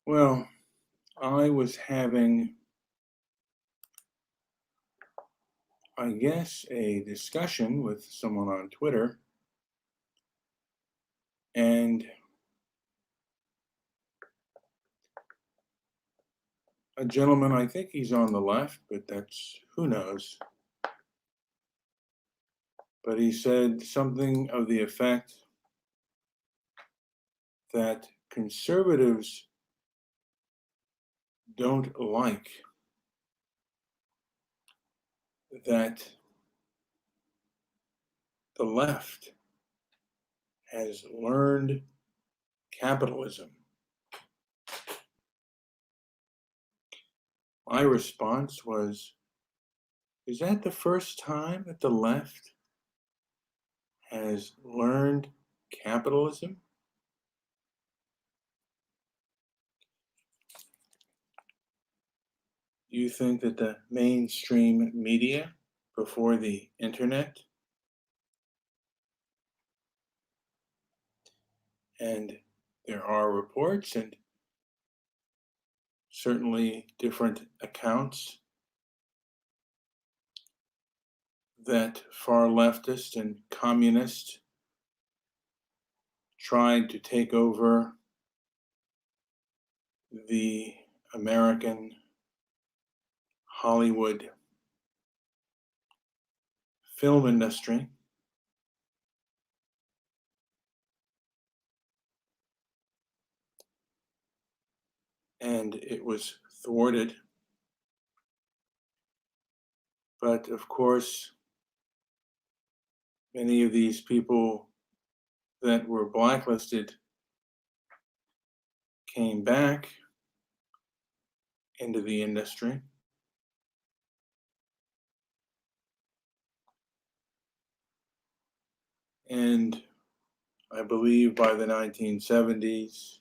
Well, I was having, I guess, a discussion with someone on Twitter, and a gentleman, I think he's on the left, but that's who knows. But he said something of the effect that conservatives don't like that the left has learned capitalism. My response was, is that the first time that the left has learned capitalism? Do you think that the mainstream media before the internet and there are reports and certainly different accounts that far leftist and communist tried to take over the American Hollywood film industry, and it was thwarted. But of course, many of these people that were blacklisted came back into the industry. And I believe by the 1970s,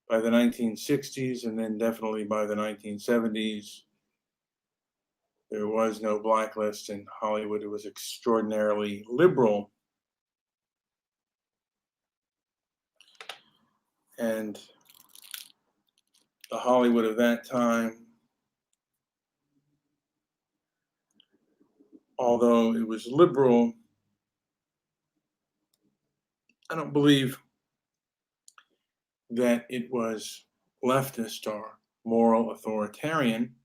by the 1960s, and then definitely by the 1970s, there was no blacklist in Hollywood. It was extraordinarily liberal. And the Hollywood of that time, although it was liberal, I don't believe that it was leftist or moral authoritarian.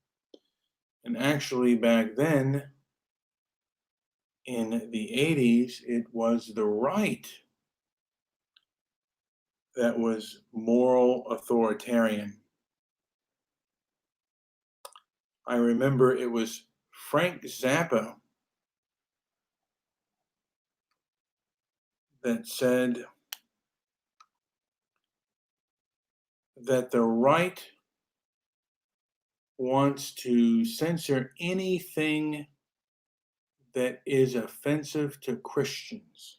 And actually, back then, in the 80s, it was the right that was moral authoritarian. I remember it was Frank Zappa that said that the right wants to censor anything that is offensive to Christians.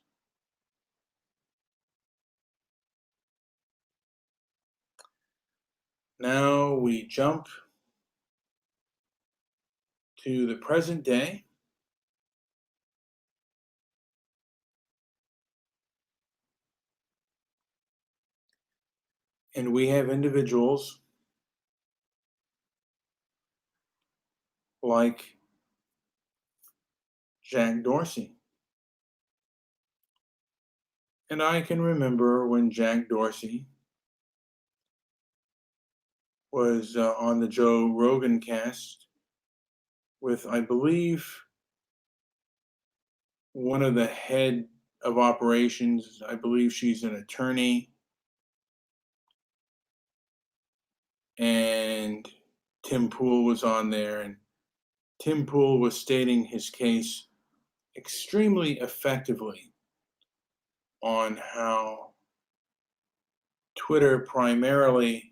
Now we jump to the present day. And we have individuals like Jack Dorsey. And I can remember when Jack Dorsey was on the Joe Rogan cast with, I believe, one of the head of operations. I believe she's an attorney. And Tim Pool was on there, and Tim Pool was stating his case extremely effectively on how Twitter primarily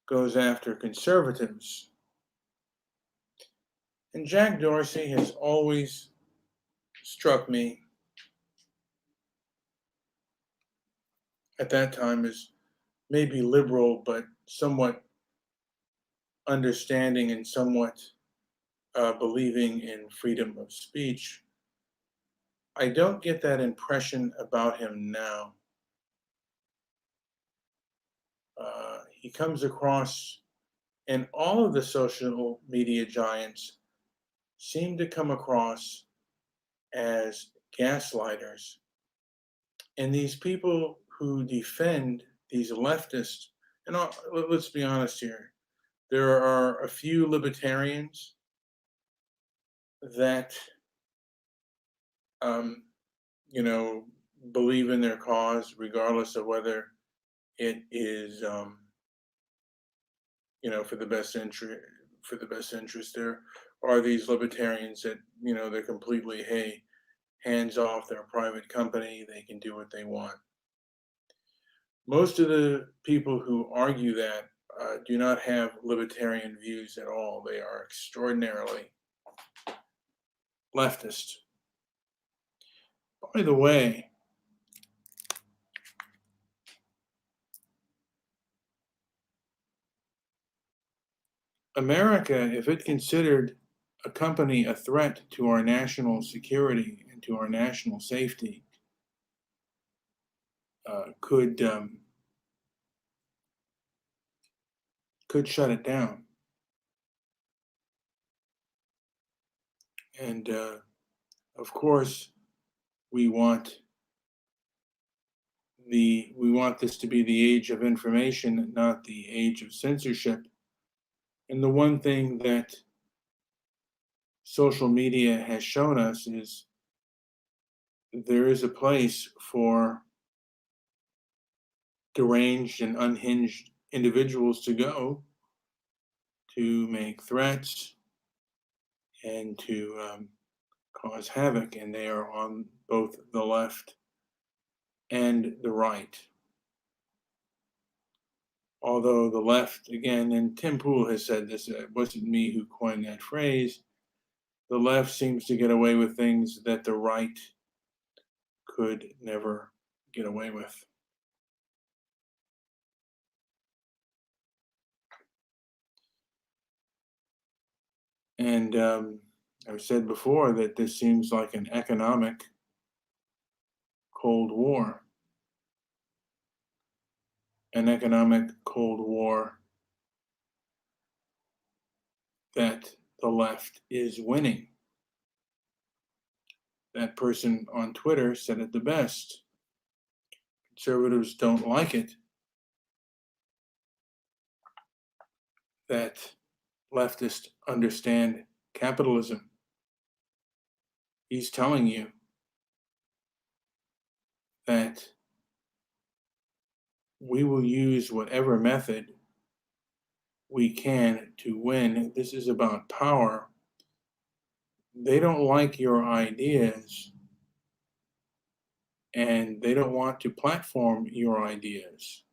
goes after conservatives. And Jack Dorsey has always struck me at that time as maybe liberal, but somewhat understanding and somewhat believing in freedom of speech. I don't get that impression about him now. he comes across, and all of the social media giants seem to come across as gaslighters. And these people who defend these leftists, and let's be honest here, there are a few libertarians that, um, you know, believe in their cause, regardless of whether it is, you know, for the best interest. For the best interest, there are these libertarians that, you know, they're completely, hey, hands off, they're a private company, they can do what they want. Most of the people who argue that do not have libertarian views at all. They are extraordinarily leftist. By the way, America, if it considered a company a threat to our national security and to our national safety, could shut it down. And of course, we want this to be the age of information, not the age of censorship. And the one thing that social media has shown us is there is a place for deranged and unhinged individuals to go to make threats and to cause havoc, and they are on both the left and the right. Although the left, again, and Tim Pool has said this, it wasn't me who coined that phrase, the left seems to get away with things that the right could never get away with. And I've said before that this seems like an economic Cold War. An economic Cold War that the left is winning. That person on Twitter said it the best. Conservatives don't like it that leftists understand capitalism. He's telling you that we will use whatever method we can to win. This is about power. They don't like your ideas, and they don't want to platform your ideas.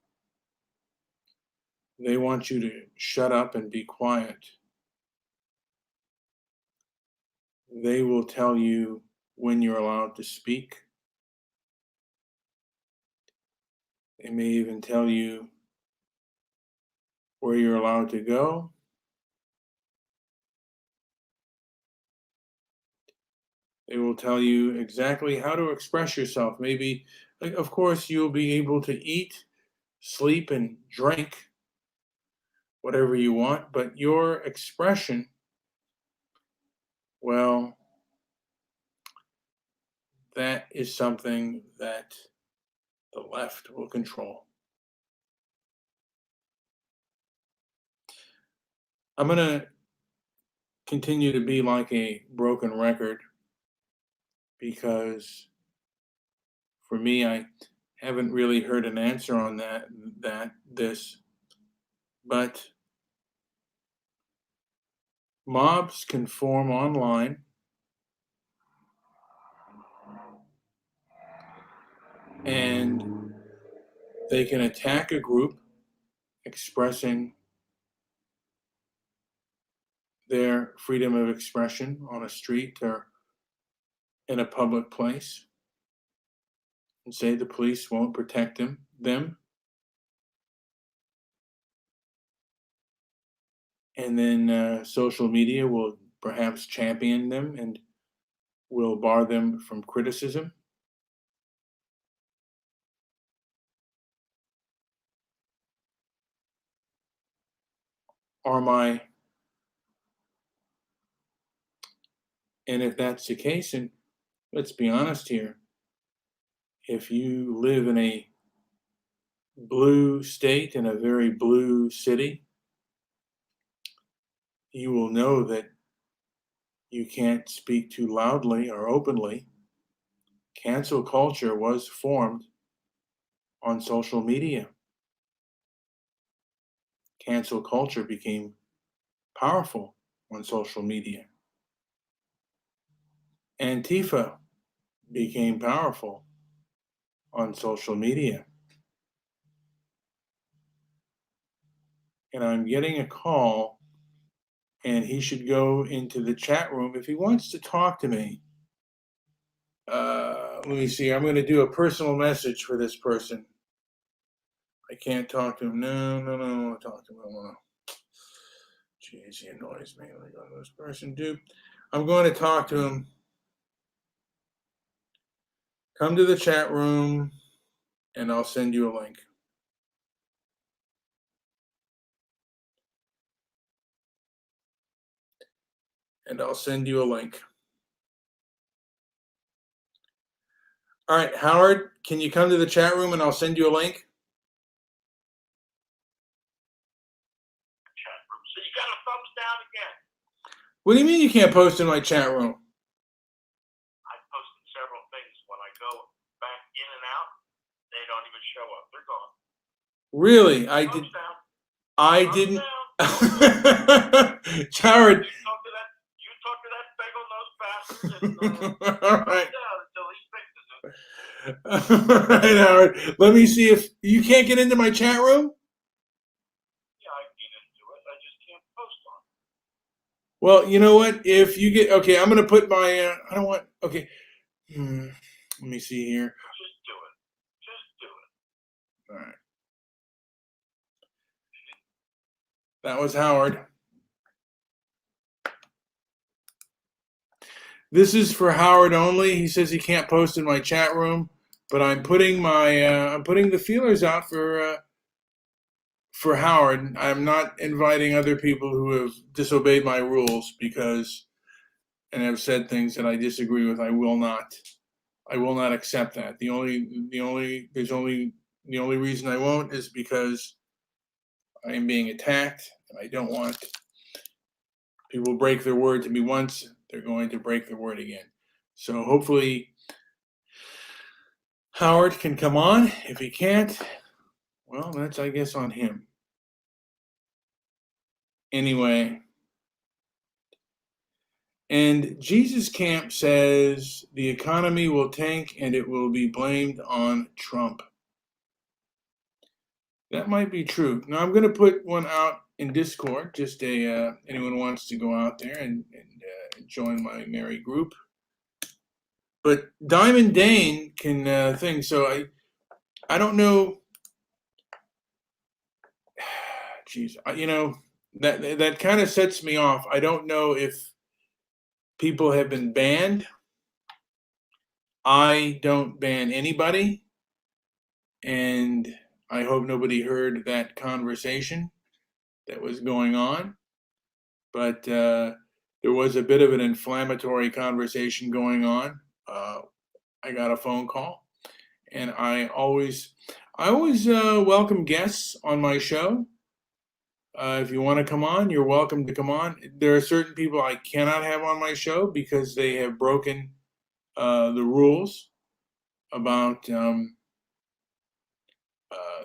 They want you to shut up and be quiet. They will tell you when you're allowed to speak. They may even tell you where you're allowed to go. They will tell you exactly how to express yourself. Maybe, of course, you'll be able to eat, sleep, and drink whatever you want, but your expression, well, that is something that the left will control. I'm going to continue to be like a broken record because for me, I haven't really heard an answer on this, but mobs can form online and they can attack a group expressing their freedom of expression on a street or in a public place and say the police won't protect them. And then social media will perhaps champion them and will bar them from criticism. And if that's the case, and let's be honest here, if you live in a blue state, in a very blue city, you will know that you can't speak too loudly or openly. Cancel culture was formed on social media. Cancel culture became powerful on social media. Antifa became powerful on social media. And I'm getting a call, and he should go into the chat room if he wants to talk to me. Let me see. I'm going to do a personal message for this person. I can't talk to him. No. I'll talk to him. Jeez, he annoys me. Let me go to this person. Dude, I'm going to talk to him. Come to the chat room, and I'll send you a link. All right, Howard, can you come to the chat room and I'll send you a link? Chat room. So you got a thumbs down again. What do you mean you can't post in my chat room? I posted several things. When I go back in and out, they don't even show up. They're gone. Really? Thumbs down. I Thumbs didn't. Down. Howard. You talk to that bagel-nosed bastard. All right. Thumbs down until he fixes it. All right, Howard. Let me see if you can't get into my chat room. Yeah, I can get into it. I just can't post on it. Well, you know what? If you get okay, I'm gonna put my. I don't want. Okay. Let me see here. Just do it. Just do it. All right. That was Howard. This is for Howard only. He says he can't post in my chat room, but I'm putting the feelers out for Howard. I'm not inviting other people who have disobeyed my rules and have said things that I disagree with. I will not accept that. The only reason I won't is because I am being attacked, and I don't want people break their word to me once, they're going to break their word again. So hopefully Howard can come on. If he can't, well, that's, I guess, on him. Anyway, and Jesus Camp says the economy will tank and it will be blamed on Trump. That might be true. Now I'm going to put one out in Discord. Just anyone wants to go out there and join my merry group. But Diamond Dane can thing. So I don't know. Geez, that kind of sets me off. I don't know if people have been banned. I don't ban anybody, and I hope nobody heard that conversation that was going on. But there was a bit of an inflammatory conversation going on. I got a phone call, and I always welcome guests on my show. If you want to come on, you're welcome to come on. There are certain people I cannot have on my show because they have broken the rules about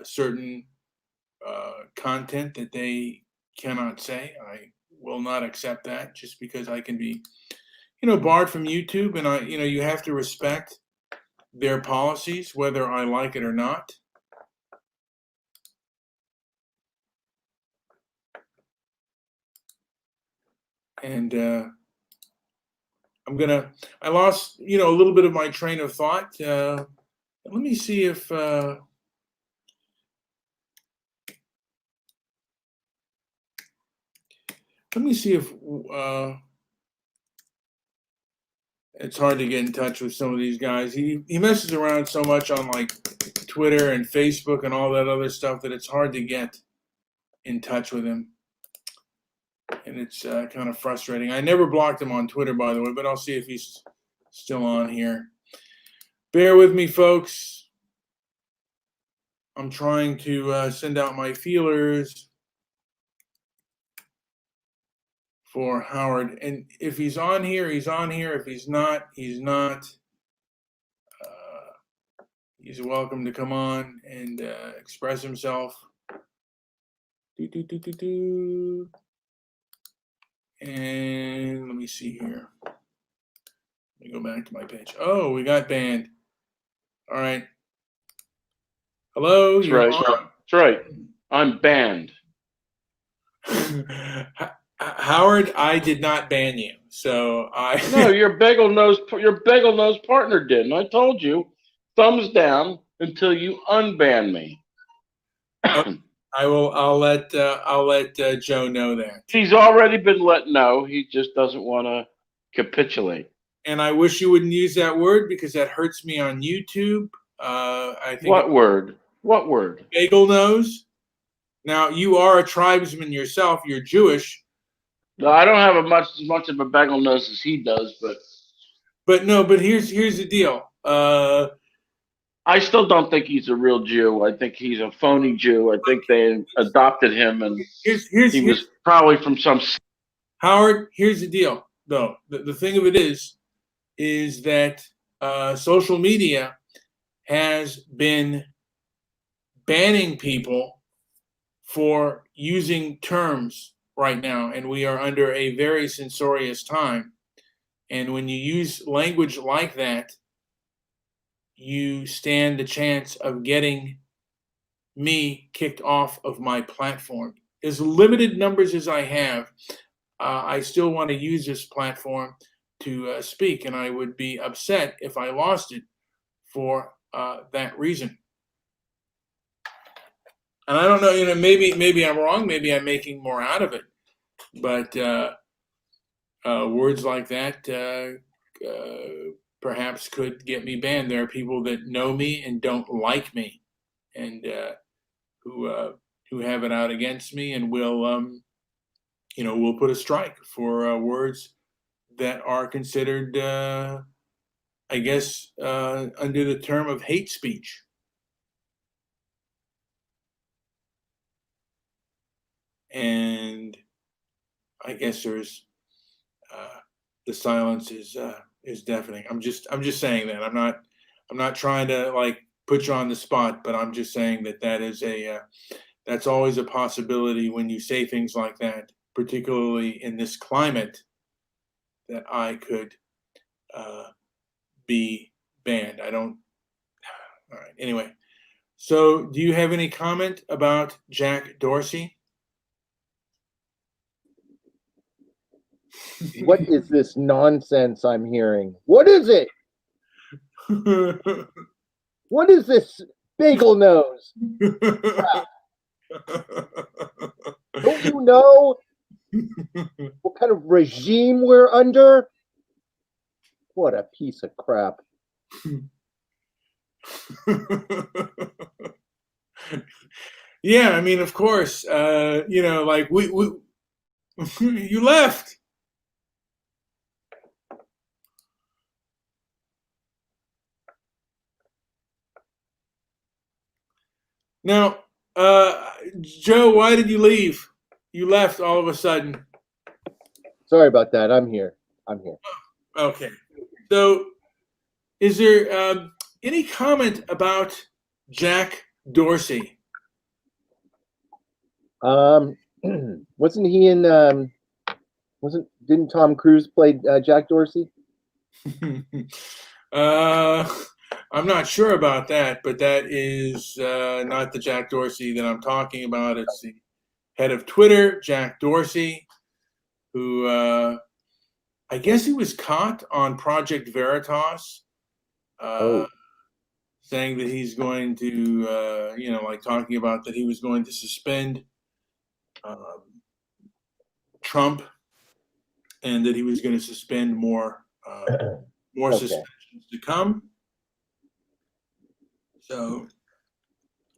certain content that they cannot say. I will not accept that just because I can be, barred from YouTube, and you have to respect their policies, whether I like it or not. And I lost, a little bit of my train of thought. Let me see if, it's hard to get in touch with some of these guys. He messes around so much on like Twitter and Facebook and all that other stuff that it's hard to get in touch with him. and it's kind of frustrating. I never blocked him on Twitter, by the way, but I'll see if he's still on here. Bear with me, folks. I'm trying to send out my feelers for Howard. And if he's on here, he's on here. If he's not, he's not. He's welcome to come on and express himself. And let me see here. Let me go back to my page. Oh, we got banned. All right. Hello. That's right. That's right. I'm banned. Howard, I did not ban you. So No, your bagel nose partner did, and I told you, thumbs down until you unban me. I'll let Joe know that. He's already been let know. He just doesn't want to capitulate. And I wish you wouldn't use that word because that hurts me on YouTube. I think. What word? What word? Bagel nose. Now you are a tribesman yourself. You're Jewish. No, I don't have as much of a bagel nose as he does, but here's the deal. I still don't think he's a real Jew. I think he's a phony Jew. I think they adopted him, and he was probably from some. Howard, here's the deal, though. The thing of it is that social media has been banning people for using terms right now, and we are under a very censorious time. And when you use language like that, you stand the chance of getting me kicked off of my platform. As limited numbers as I have, I still want to use this platform to speak, and I would be upset if I lost it for that reason. And I don't know, maybe I'm wrong, maybe I'm making more out of it, but words like that perhaps could get me banned. There are people that know me and don't like me, and who have it out against me, and will put a strike for words that are considered, I guess, under the term of hate speech. And I guess there's the silence is deafening. I'm just saying that. I'm not trying to like put you on the spot, but I'm just saying that is that's always a possibility when you say things like that, particularly in this climate, that I could be banned. I don't. All right. Anyway, so do you have any comment about Jack Dorsey? What is this nonsense I'm hearing? What is it? What is this bagel nose? Don't you know what kind of regime we're under? What a piece of crap. Yeah, I mean, of course, like we you left. Now, Joe, why did you leave? You left all of a sudden. Sorry about that. I'm here. Okay. So, is there any comment about Jack Dorsey? Wasn't he in? Didn't Tom Cruise play Jack Dorsey? I'm not sure about that, but that is not the Jack Dorsey that I'm talking about. It's the head of Twitter, Jack Dorsey, who I guess he was caught on Project Veritas, saying that he's going to, like talking about that he was going to suspend Trump, and that he was going to suspend more suspensions to come. So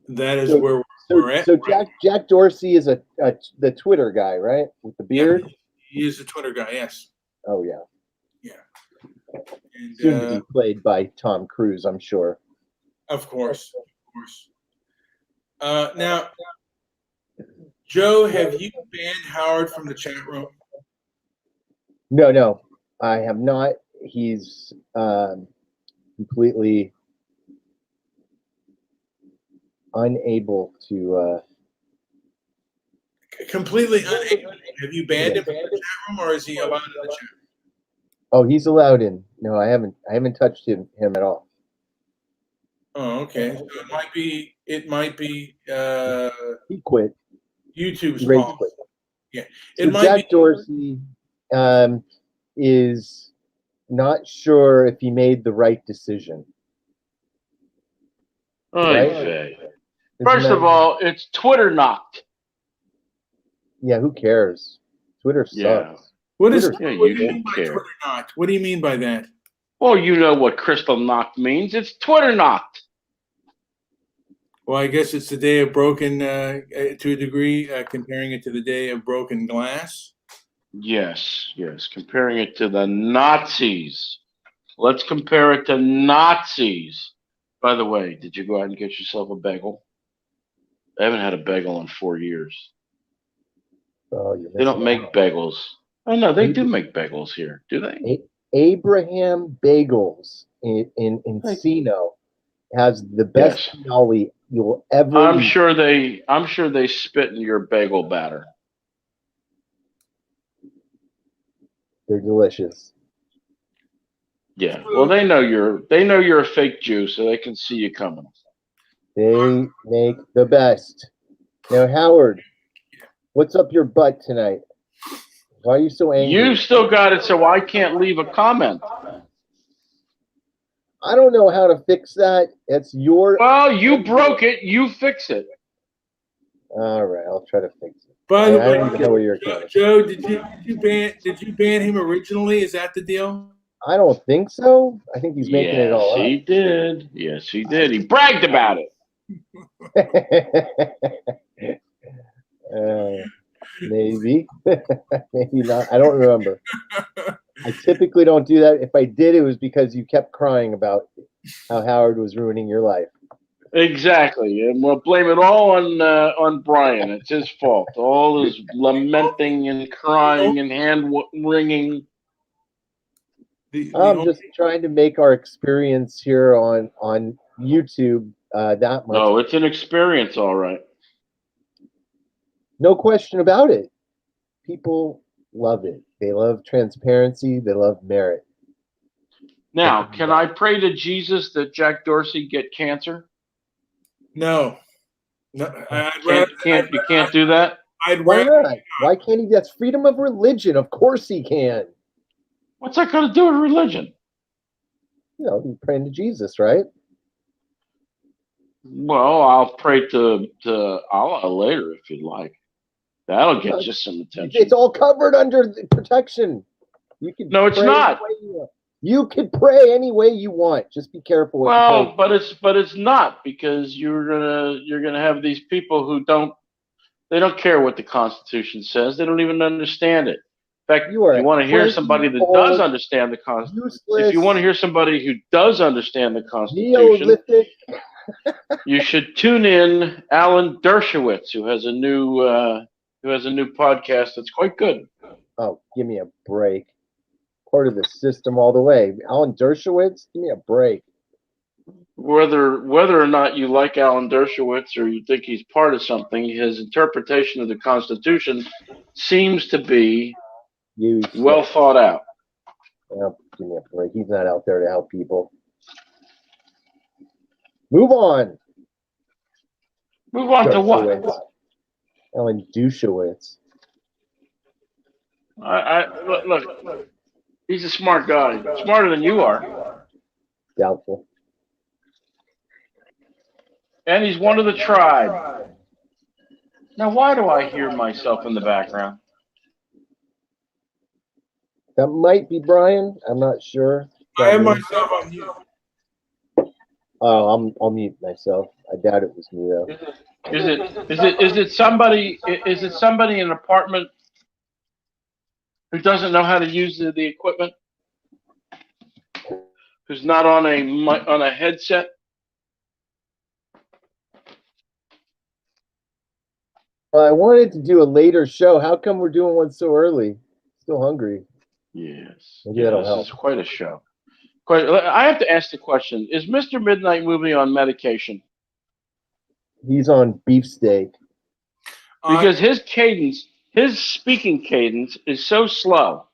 that is where we're So Jack Dorsey is the Twitter guy, right? With the beard. Yeah, he is a Twitter guy. Yes. Oh yeah. Yeah. And, Soon to be played by Tom Cruise, I'm sure. Of course. Now, Joe, have you banned Howard from the chat room? No, I have not. He's completely unable to. Completely unable. Have you banned him from the chat room, or is he allowed in the chat? Oh, he's allowed in. No, I haven't touched him at all. Oh, okay. So it might be He quit. YouTube's Rage fault. quit. Yeah. So Jack Dorsey is not sure if he made the right decision. Right? First of all, it's Twitter knocked. Yeah, who cares? Twitter sucks. Yeah. What do you you mean by Twitter knocked? What do you mean by that? Well, you know what crystal knocked means. It's Twitter knocked. Well, I guess it's the day of broken, to a degree, comparing it to the day of broken glass. Yes. Comparing it to the Nazis. Let's compare it to Nazis. By the way, did you go out and get yourself a bagel? I haven't had a bagel in 4 years. Oh, they don't make bagels. Oh, no, they do make bagels here, do they? Abraham Bagels in Encino has the best cannoli you'll ever I'm eat. sure they spit in your bagel batter. They're delicious. Yeah. Well, they know you're a fake Jew, so they can see you coming. They make the best. Now, Howard, what's up your butt tonight? Why are you so angry? You still got it, so I can't leave a comment. I don't know how to fix that. It's your. Well, you broke it. You fix it. All right, I'll try to fix it. By the way, I don't even know where you're going. Joe, did you ban him originally? Is that the deal? I don't think so. I think he's making it all up. Yes, he did. Yes, he did. He bragged about it. Maybe. Maybe not. I don't remember. I typically don't do that. If I did, it was because you kept crying about how Howard was ruining your life. Exactly, and we'll blame it all on Brian. It's his fault. All his lamenting and crying and hand wringing. I'm just trying to make our experience here on YouTube that much. No, it's an experience, all right. No question about it. People love it. They love transparency. They love merit. Now, can I pray to Jesus that Jack Dorsey get cancer? No. You can't do that? Why not? Why can't he? That's freedom of religion. Of course he can. What's that got to do with religion? You know, he's praying to Jesus, right? Well, I'll pray to Allah later if you'd like. That'll get you some attention. It's all covered under protection. You can. No, it's not. You can pray any way you want. Just be careful. Well, but it's not, because you're gonna have these people who don't care what the Constitution says. They don't even understand it. In fact, if you want to hear somebody that does understand the Constitution, if you want to hear somebody who does understand the Constitution, you should tune in Alan Dershowitz, who has a new podcast that's quite good. Oh, give me a break. Part of the system all the way. Alan Dershowitz, give me a break. Whether or not you like Alan Dershowitz or you think he's part of something, his interpretation of the Constitution seems to be well thought out. Oh, give me a break. He's not out there to help people. Move on. Move on to what? Alan Dershowitz. Look. He's a smart guy. Smarter than you are. Doubtful. And he's one of the tribe. Now, why do I hear myself in the background? That might be Brian. I'm not sure. I have myself on mute. Oh, I'll mute myself. I doubt it was me, though. Is it somebody? Is it somebody in an apartment who doesn't know how to use the equipment? Who's not on a headset? Well, I wanted to do a later show. How come we're doing one so early? Still hungry. Yes. Maybe that'll This help. is quite a show. I have to ask the question: is Mr. Midnight Movie on medication? He's on beefsteak. Because his cadence, his speaking cadence, is so slow.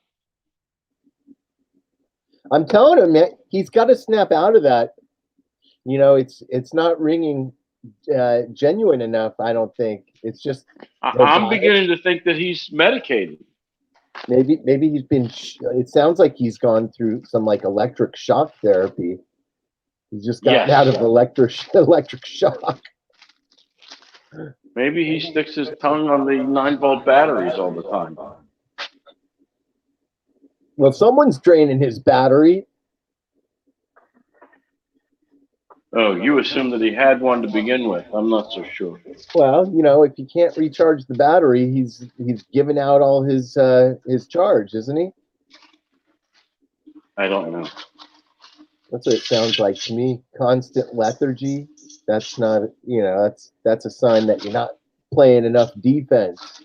I'm telling him, man, he's got to snap out of that. You know, it's not ringing genuine enough. I don't think it's just. I'm beginning to think that he's medicated. Maybe he's been. It sounds like he's gone through some like electric shock therapy. He's just gotten out of electric shock. Maybe he sticks his tongue on the 9-volt batteries all the time. Well, someone's draining his battery. Oh, you assume that he had one to begin with. I'm not so sure. Well, you know, if you can't recharge the battery, he's given out all his charge, isn't he? I don't know. That's what it sounds like to me. Constant lethargy. That's not, you know, that's a sign that you're not playing enough defense.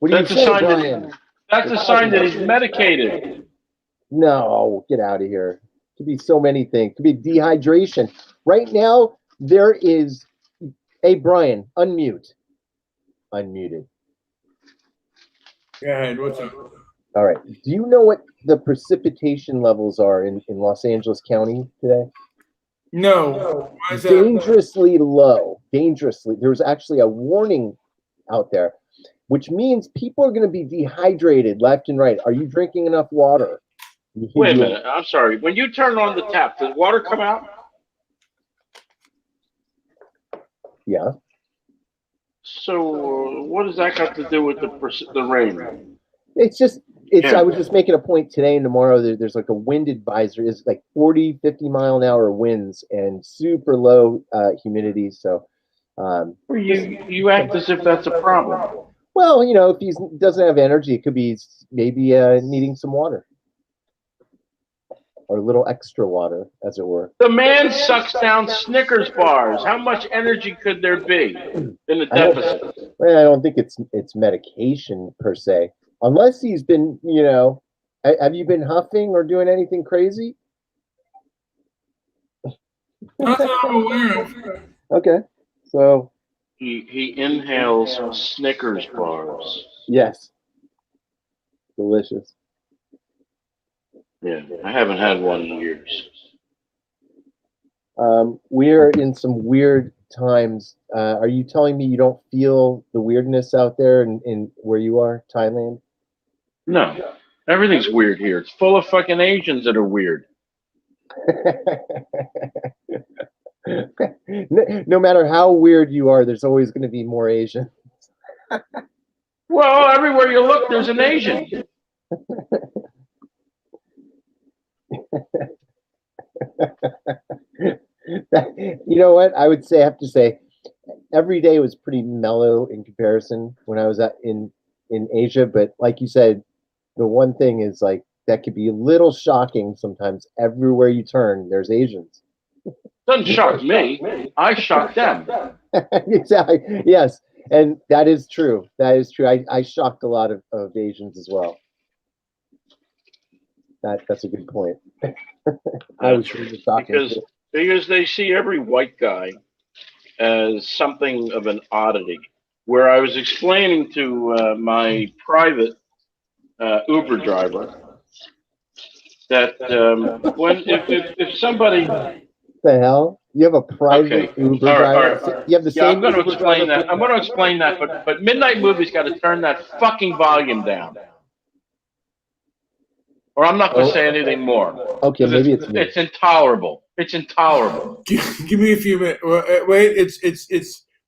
What do you say, Brian? That's a sign that he's medicated. No, get out of here. Could be so many things. Could be dehydration. Right now, there is. Hey, Brian, unmute. Unmuted. Go ahead. What's up? All right. Do you know what the precipitation levels are in Los Angeles County today? No. Why is that? Dangerously low. Dangerously. There was actually a warning out there, which means people are going to be dehydrated left and right. Are you drinking enough water? Wait a minute. I'm sorry. When you turn on the tap, does water come out? Yeah. So what does that got to do with the rain? It's just, I was just making a point today and tomorrow. There's like a wind advisory. It's like 40, 50 mile an hour winds and super low humidity. So you act as if that's a problem. Well, you know, if he doesn't have energy, it could be maybe needing some water. Or a little extra water, as it were. The man sucks down Snickers bars. How much energy could there be in the deficit? I don't think it's medication per se, unless he's been, you know, have you been huffing or doing anything crazy? That's what I'm aware of. Okay, so he inhales Snickers bars. Yes, delicious. Yeah, I haven't had one in years. We're in some weird times. Are you telling me you don't feel the weirdness out there in where you are, Thailand? No, everything's weird here. It's full of fucking Asians that are weird. No matter how weird you are, there's always going to be more Asian. Well, everywhere you look, there's an Asian. You know what? I have to say, every day was pretty mellow in comparison when I was in Asia. But like you said, the one thing is like that could be a little shocking sometimes. Everywhere you turn, there's Asians. Doesn't shock me. I shock them. Exactly. Yes, and that is true. That is true. I shocked a lot of Asians as well. That's a good point. I was really shocking because they see every white guy as something of an oddity. Where I was explaining to my private Uber driver that if somebody, the hell, you have a private Uber driver. All right. You have the same. I'm going to explain that. I'm going to explain that, but Midnight Movie's got to turn that fucking volume down. Or I'm not going to say anything more. Okay, maybe it's intolerable. It's intolerable. Give me a few minutes. Wait,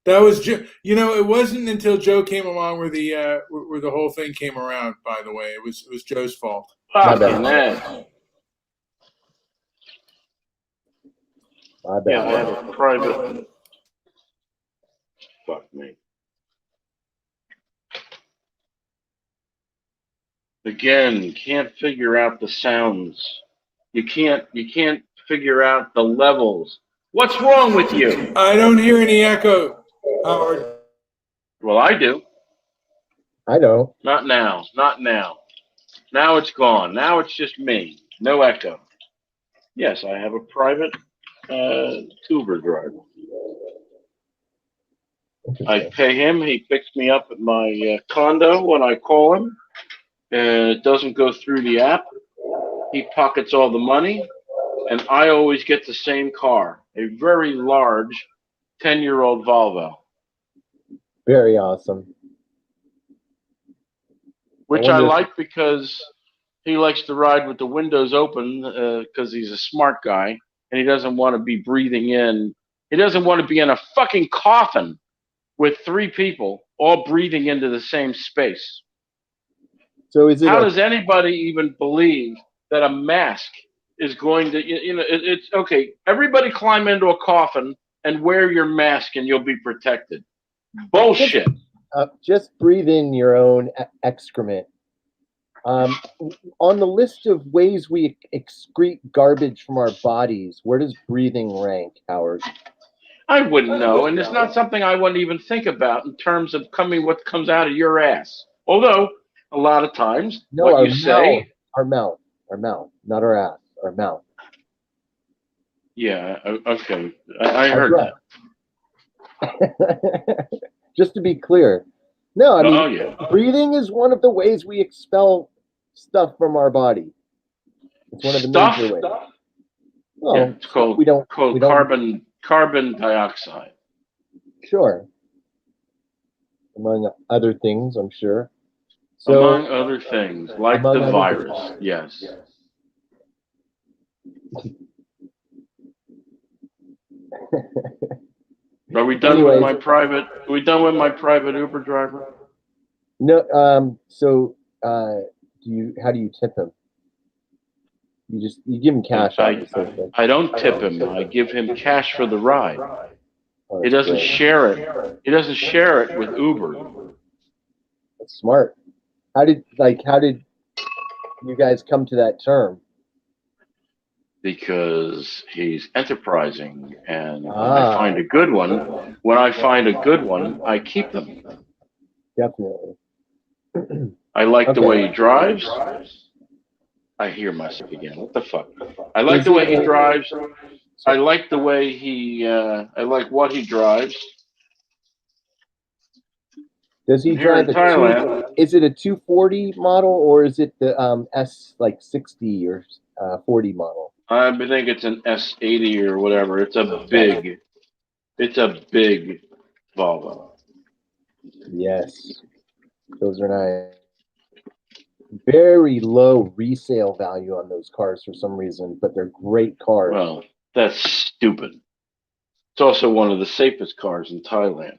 that was you know, it wasn't until Joe came along where the whole thing came around. By the way, it was Joe's fault. Fucking that. I Yeah, I have a private Again, can't figure out the sounds. You can't figure out the levels. What's wrong with you? I don't hear any echo, Howard. Well, I do. I know. Not now. Not now. Now it's gone. Now it's just me. No echo. Yes, I have a private Uber driver. I pay him. He picks me up at my condo when I call him. It doesn't go through the app. He pockets all the money, and I always get the same car, a very large 10-year-old Volvo, Very awesome. which I I wonder if- like because he likes to ride with the windows open because he's a smart guy, and he doesn't want to be breathing in. He doesn't want to be in a fucking coffin with 3 people all breathing into the same space. So is it How a, does anybody even believe that a mask is going to, it's okay. Everybody climb into a coffin and wear your mask and you'll be protected. Bullshit. just breathe in your own excrement? On the list of ways we excrete garbage from our bodies, where does breathing rank, Howard? I wouldn't know, and it's not something I wouldn't even think about in terms of what comes out of your ass. Although, a lot of times, No, what our you say, our mouth, not our ass, our mouth. yeah, okay, I Our heard breath. that. Just to be clear. No, I mean, Oh, yeah. breathing is one of the ways we expel stuff from our body. It's one of the Stuff? major ways. Well, Yeah, it's called, we don't carbon dioxide. Sure. Among other things, I'm sure. So, Among other things, like among the other virus, things. yes. Are we done with Anyways. my private? Are we done with my private Uber driver? No, so how do you tip him? You give him cash, obviously. I don't tip him. I give him cash for the ride. Oh, He that's doesn't great. share it. He doesn't share it with Uber. That's smart. How did you guys come to that term? Because he's enterprising, and when Ah. I find a good one, I keep them. Definitely. I like the Okay. way he drives. I hear myself again. What the fuck? I like the way he drives. I like the way I like what he drives. Does he Here in drive Thailand, is it a 240 model or is it the S like 60 or 40 model? I think it's an S80 or whatever. It's a big Volvo. Yes. Those are nice. Very low resale value on those cars for some reason, but they're great cars. Well, that's stupid. It's also one of the safest cars in Thailand.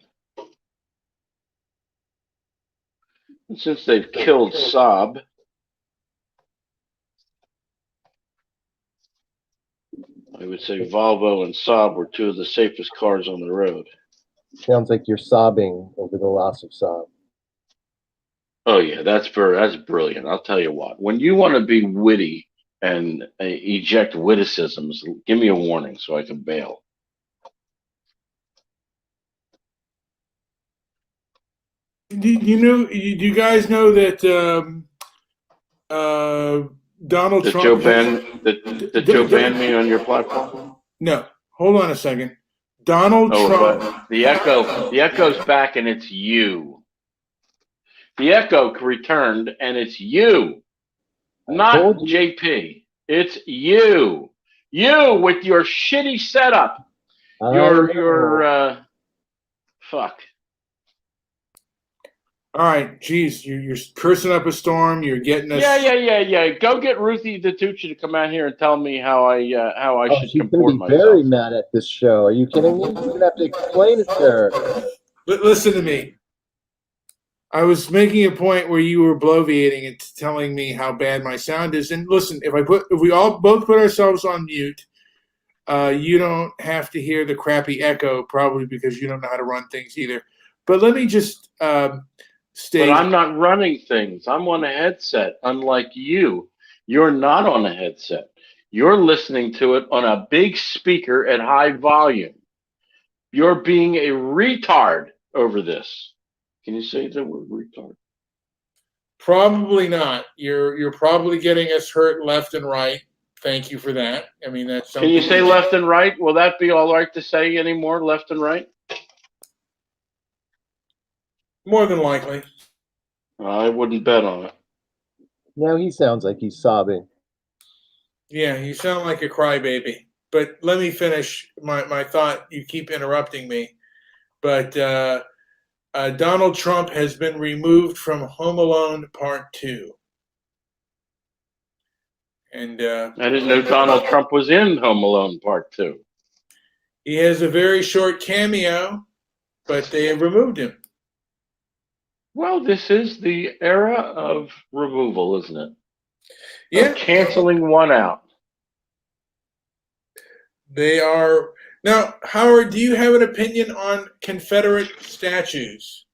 And since they've killed Saab, I would say Volvo and Saab were 2 of the safest cars on the road. Sounds like you're sobbing over the loss of Saab. Oh yeah, that's brilliant. I'll tell you what. When you want to be witty and eject witticisms, give me a warning so I can bail. Do you guys know that Donald Did Trump? Joe ban me on your platform? No, hold on a second. Donald Trump. But the echo's back, and it's you. The echo returned, and it's you, not JP. It's you. You with your shitty setup. Your fuck. All right, geez, you're cursing up a storm. You're getting us. Yeah. Go get Ruthie DeTucci to come out here and tell me how I should she's comport gonna be myself. very mad at this show. Are you kidding me? You're gonna have to explain it to her. But listen to me. I was making a point where you were bloviating and telling me how bad my sound is. And listen, if we all both put ourselves on mute, you don't have to hear the crappy echo, probably because you don't know how to run things either. But let me just stage. But I'm not running things. I'm on a headset, unlike you. You're not on a headset. You're listening to it on a big speaker at high volume. You're being a retard over this. Can you say the word retard? Probably not. You're probably getting us hurt left and right. Thank you for that. I mean, that's something. Can you say left and right? Will that be all right to say anymore, left and right? More than likely. I wouldn't bet on it. Now he sounds like he's sobbing. Yeah, you sound like a crybaby. But let me finish my thought. You keep interrupting me. But Donald Trump has been removed from Home Alone Part 2. And I didn't know Donald Trump was in Home Alone Part 2. he has a very short cameo, but they have removed him. Well, this is the era of removal, isn't it? Yeah, Of canceling one out. they are. Now, Howard, do you have an opinion on Confederate statues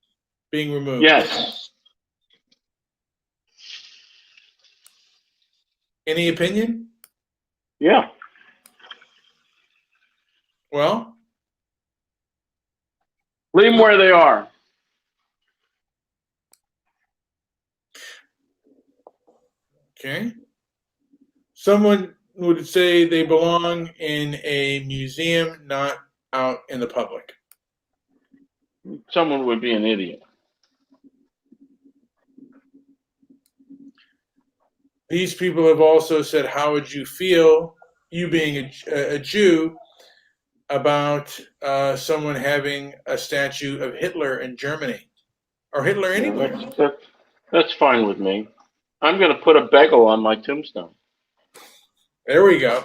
being removed? Yes. Any opinion? Yeah. Well, Leave them where they are. okay. Someone would say they belong in a museum, not out in the public. Someone would be an idiot. These people have also said, how would you feel, you being a Jew, about someone having a statue of Hitler in Germany or Hitler anywhere? That's fine with me. I'm going to put a bagel on my tombstone. There we go.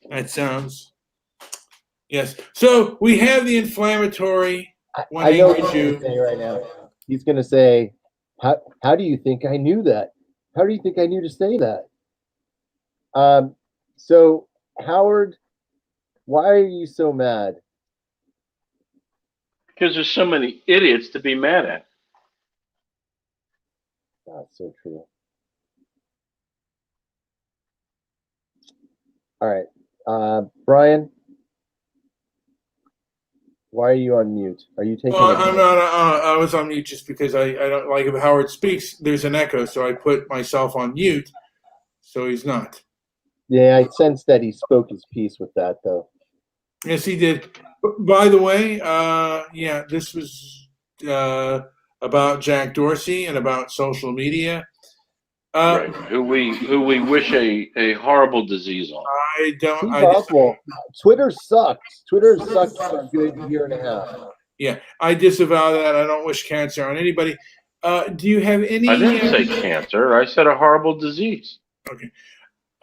That sounds. Yes. So we have the inflammatory one I know angry what he's Jew. gonna say right now. He's going to say, "How do you think I knew that? How do you think I knew to say that?" So Howard, why are you so mad? Because there's so many idiots to be mad at. That's so true. All right, Brian, why are you on mute? Are you taking? Well, I'm not. I was on mute just because I don't like if Howard speaks. There's an echo, so I put myself on mute. So he's not. Yeah, I sense that he spoke his piece with that, though. Yes, he did. By the way, yeah, this was about Jack Dorsey and about social media. Right. Who we wish a horrible disease on. I don't. He's I just, awful. Twitter sucks. Twitter sucked for a good year and a half. yeah, I disavow that. I don't wish cancer on anybody. Do you have any? I didn't say cancer. I said a horrible disease. Okay.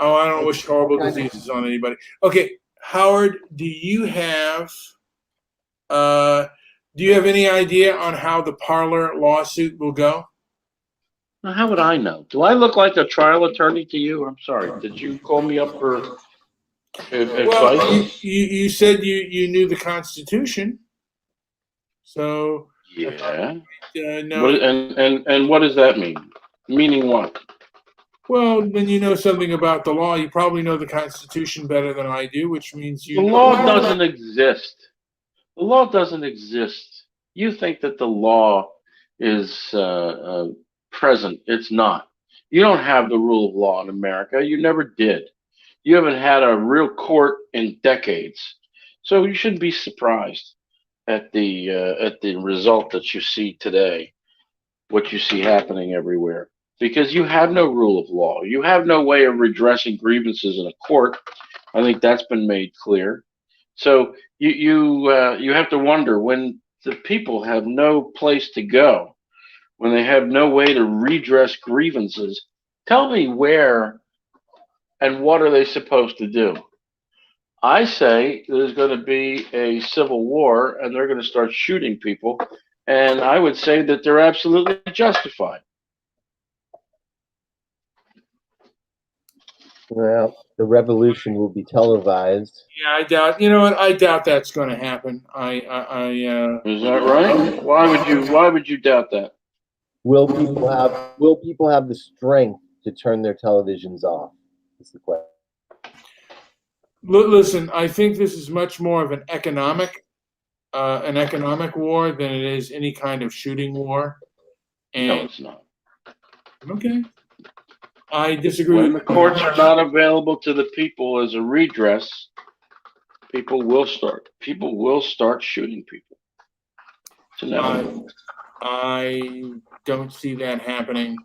Oh, I don't wish horrible diseases on anybody. Okay, Howard, do you have any idea on how the Parler lawsuit will go? Now, how would I know? Do I look like a trial attorney to you? I'm sorry. Did you call me up for Well, advice? you said you knew the Constitution, so Yeah. no. What, and what does that mean? Meaning what? Well, when you know something about the law, you probably know the Constitution better than I do, which means you. The law doesn't exist. The law doesn't exist. You think that the law is present. It's not. You don't have the rule of law in America. You never did. You haven't had a real court in decades. So you shouldn't be surprised at the result that you see today, what you see happening everywhere. Because you have no rule of law. You have no way of redressing grievances in a court. I think that's been made clear. So you have to wonder, when the people have no place to go, when they have no way to redress grievances, tell me where and what are they supposed to do? I say there's going to be a civil war and they're going to start shooting people, and I would say that they're absolutely justified. Well, the revolution will be televised. Yeah, I doubt. You know what? I doubt that's going to happen. Is that right? Why would you doubt that? Will people have the strength to turn their televisions off? Is the question. Listen, I think this is much more of an economic war than it is any kind of shooting war. No, And it's not. okay, I disagree. When the courts are not available to the people as a redress, people will start shooting people. It's inevitable. I don't see that happening.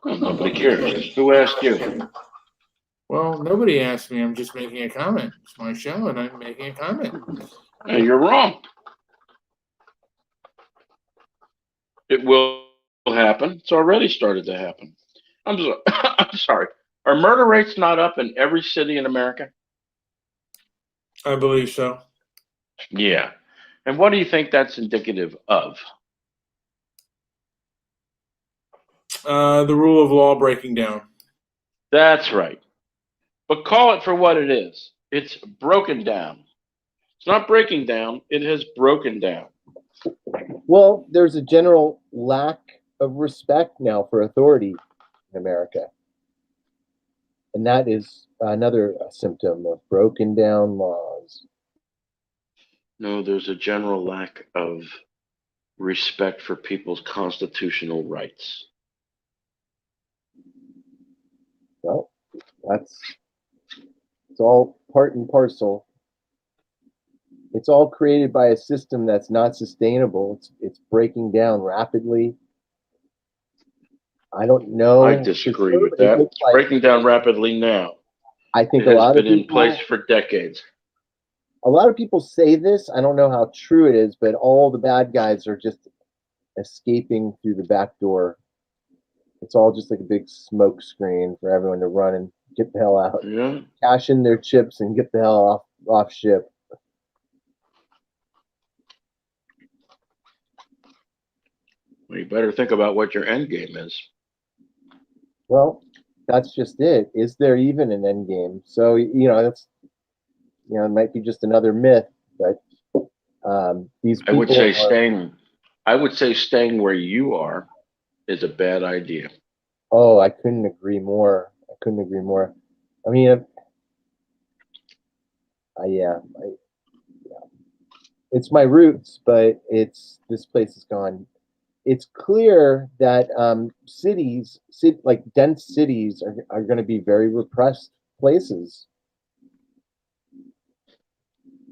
Well, nobody cares. Who asked you? Well, nobody asked me. I'm just making a comment. It's my show, and I'm making a comment. Hey, you're wrong. It will happen. It's already started to happen. I'm sorry. Are murder rates not up in every city in America? I believe so. Yeah. And what do you think that's indicative of? The rule of law breaking down. That's right. But call it for what it is. It's broken down. It's not breaking down. It has broken down. Well, there's a general lack of respect now for authority in America. And that is another symptom of broken down laws. No, there's a general lack of respect for people's constitutional rights. Well, it's all part and parcel. It's all created by a system that's not sustainable. It's breaking down rapidly. I don't know. I disagree with that. It's breaking down rapidly now. I think it has been in place for decades. A lot of people say this. I don't know how true it is, but all the bad guys are just escaping through the back door. It's all just like a big smoke screen for everyone to run and get the hell out. Yeah. Cash in their chips and get the hell off ship. Well, you better think about what your end game is. Well, that's just it. Is there even an end game? So, that's, it might be just another myth, but these people I would say staying where you are is a bad idea. Oh, I couldn't agree more. I mean, yeah, it's my roots, but this place is gone. It's clear that like dense cities, are going to be very repressed places.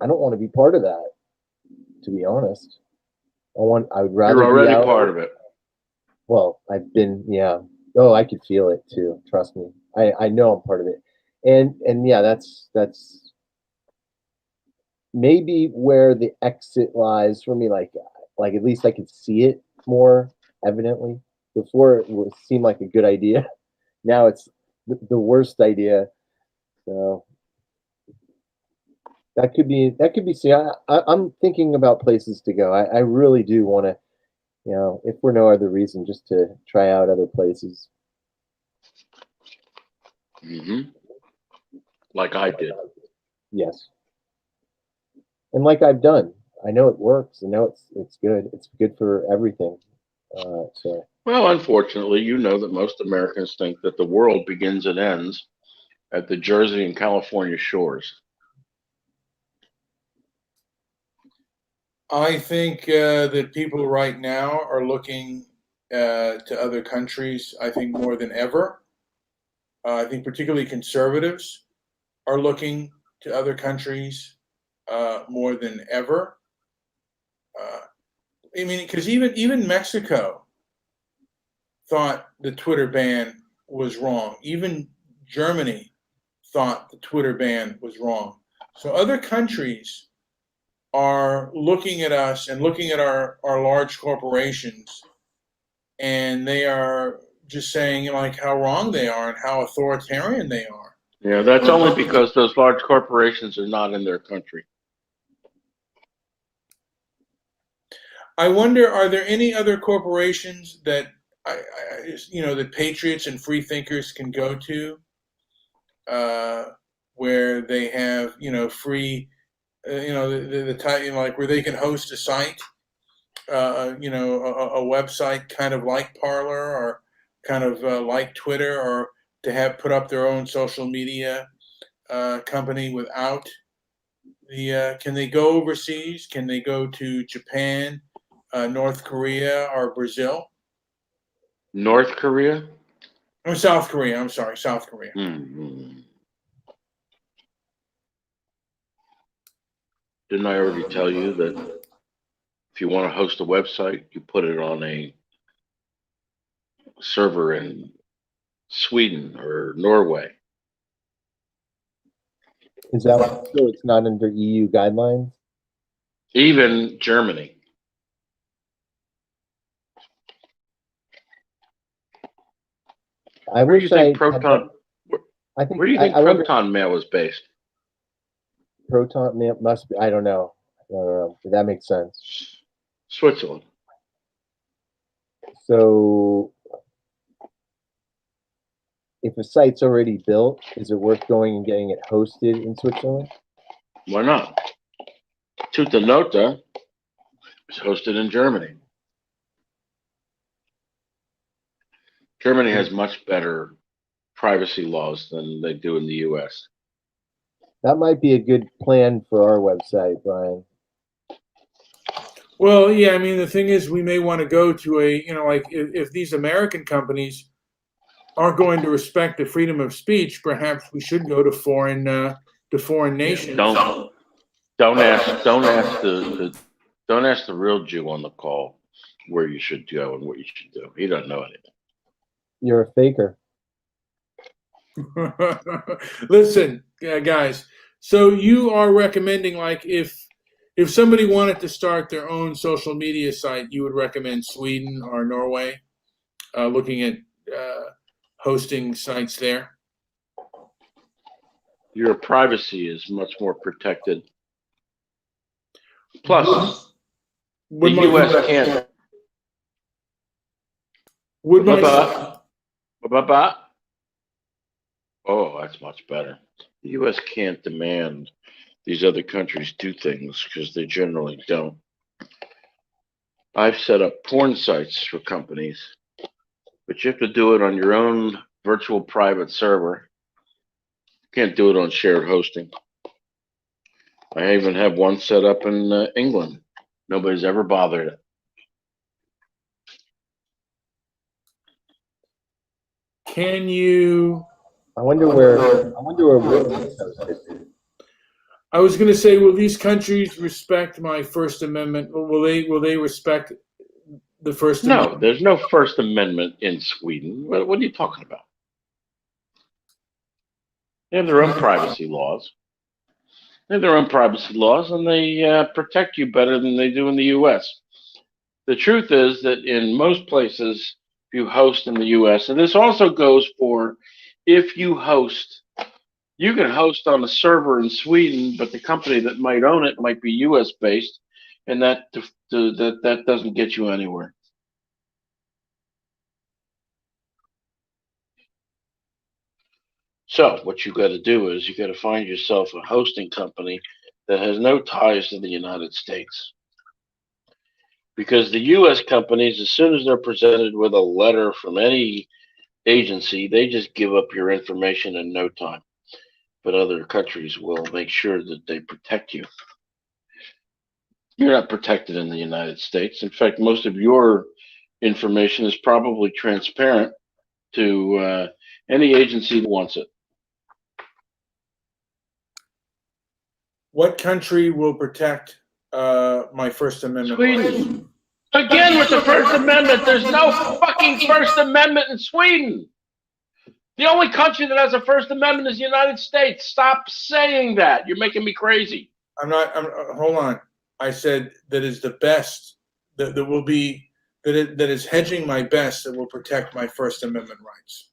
I don't want to be part of that, to be honest. I would rather. You're already be out. part of it. Well, I've been, yeah. Oh, I could feel it too. Trust me. I know I'm part of it, and yeah, that's maybe where the exit lies for me. Like at least I could see it more evidently. Before it would seem like a good idea. Now it's the worst idea. So that could be. See, I'm thinking about places to go. I really do want to, if for no other reason, just to try out other places. Mm-hmm. Like I did. Yes. And like I've done. I know it works. I know it's good. It's good for everything. So. Well, unfortunately, you know that most Americans think that the world begins and ends at the Jersey and California shores. I think that people right now are looking to other countries, I think more than ever. I think particularly conservatives are looking to other countries more than ever. I mean, because even Mexico thought the Twitter ban was wrong. Even Germany thought the Twitter ban was wrong. So other countries are looking at us and looking at our large corporations, and they are just saying like how wrong they are and how authoritarian they are. Yeah, that's only because those large corporations are not in their country. I wonder, are there any other corporations that that patriots and free thinkers can go to, where they have free, the type, like where they can host a site a website kind of like Parler or kind of like Twitter, or to have put up their own social media company without the, can they go overseas? Can they go to Japan, North Korea, or Brazil? North Korea? Or South Korea, I'm sorry, South Korea. Mm-hmm. Didn't I already tell you that if you want to host a website, you put it on a server in Sweden or Norway? Is that so? It's not under EU guidelines. Even Germany. I Where do you wish I think Proton? I think Where do you think I wonder Proton Mail is based? Proton must be. I don't know. But that makes sense. Switzerland. So, if a site's already built, is it worth going and getting it hosted in Switzerland? Why not? Tuta Nota is hosted in Germany. Germany has much better privacy laws than they do in the U.S. That might be a good plan for our website, Brian. Well, yeah, I mean, the thing is, we may want to go to like if these American companies aren't going to respect the freedom of speech, perhaps we should go to foreign nations. Don't ask the real Jew on the call where you should go and what you should do. He doesn't know anything. You're a faker. Listen, guys. So you are recommending, like, if somebody wanted to start their own social media site, you would recommend Sweden or Norway, looking at hosting sites there? Your privacy is much more protected. Plus, the U.S. can't. Would my Oh, that's much better. The U.S. can't demand these other countries do things because they generally don't. I've set up porn sites for companies, but you have to do it on your own virtual private server. You can't do it on shared hosting. I even have one set up in England. Nobody's ever bothered it. Can you? I wonder where Whitney's hosted. I was going to say, will these countries respect my First Amendment? Will they respect the First Amendment? No, there's no First Amendment in Sweden. What are you talking about? They have their own privacy laws. They have their own privacy laws, and they protect you better than they do in the U.S. The truth is that in most places, if you host in the U.S., and this also goes for if you host, you can host on a server in Sweden, but the company that might own it might be U.S. based, and that doesn't get you anywhere. So what you got to do is you got to find yourself a hosting company that has no ties to the United States. Because the U.S. companies, as soon as they're presented with a letter from any agency, they just give up your information in no time. But other countries will make sure that they protect you. You're not protected in the United States. In fact, most of your information is probably transparent to any agency that wants it. What country will protect my First Amendment rights? Sweden. Again, with the First Amendment, there's no fucking First Amendment in Sweden. The only country that has a First Amendment is the United States. Stop saying that. You're making me crazy. Hold on. I said that is the best. That will be that is hedging my best. That will protect my First Amendment rights.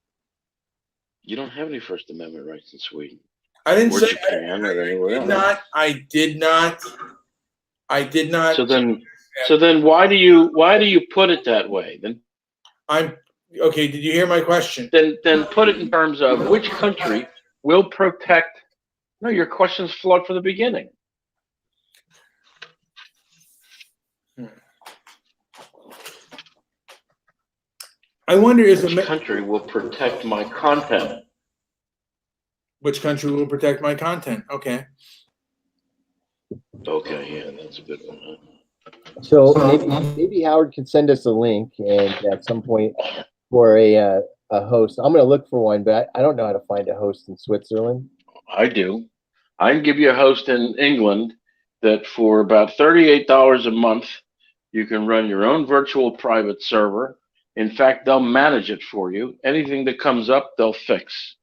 You don't have any First Amendment rights in Sweden. I didn't say Japan or anywhere else. I did not. So then, why do you put it that way? Then I'm okay. Did you hear my question? Then put it in terms of which country will protect. No, your question's flawed from the beginning. I wonder Which country will protect my content? which country will protect my content? Okay. Okay, yeah, that's a good one. Huh? So maybe Howard can send us a link, and at some point for a host. I'm going to look for one, but I don't know how to find a host in Switzerland. I do. I can give you a host in England that for about $38 a month, you can run your own virtual private server. In fact, they'll manage it for you. Anything that comes up, they'll fix.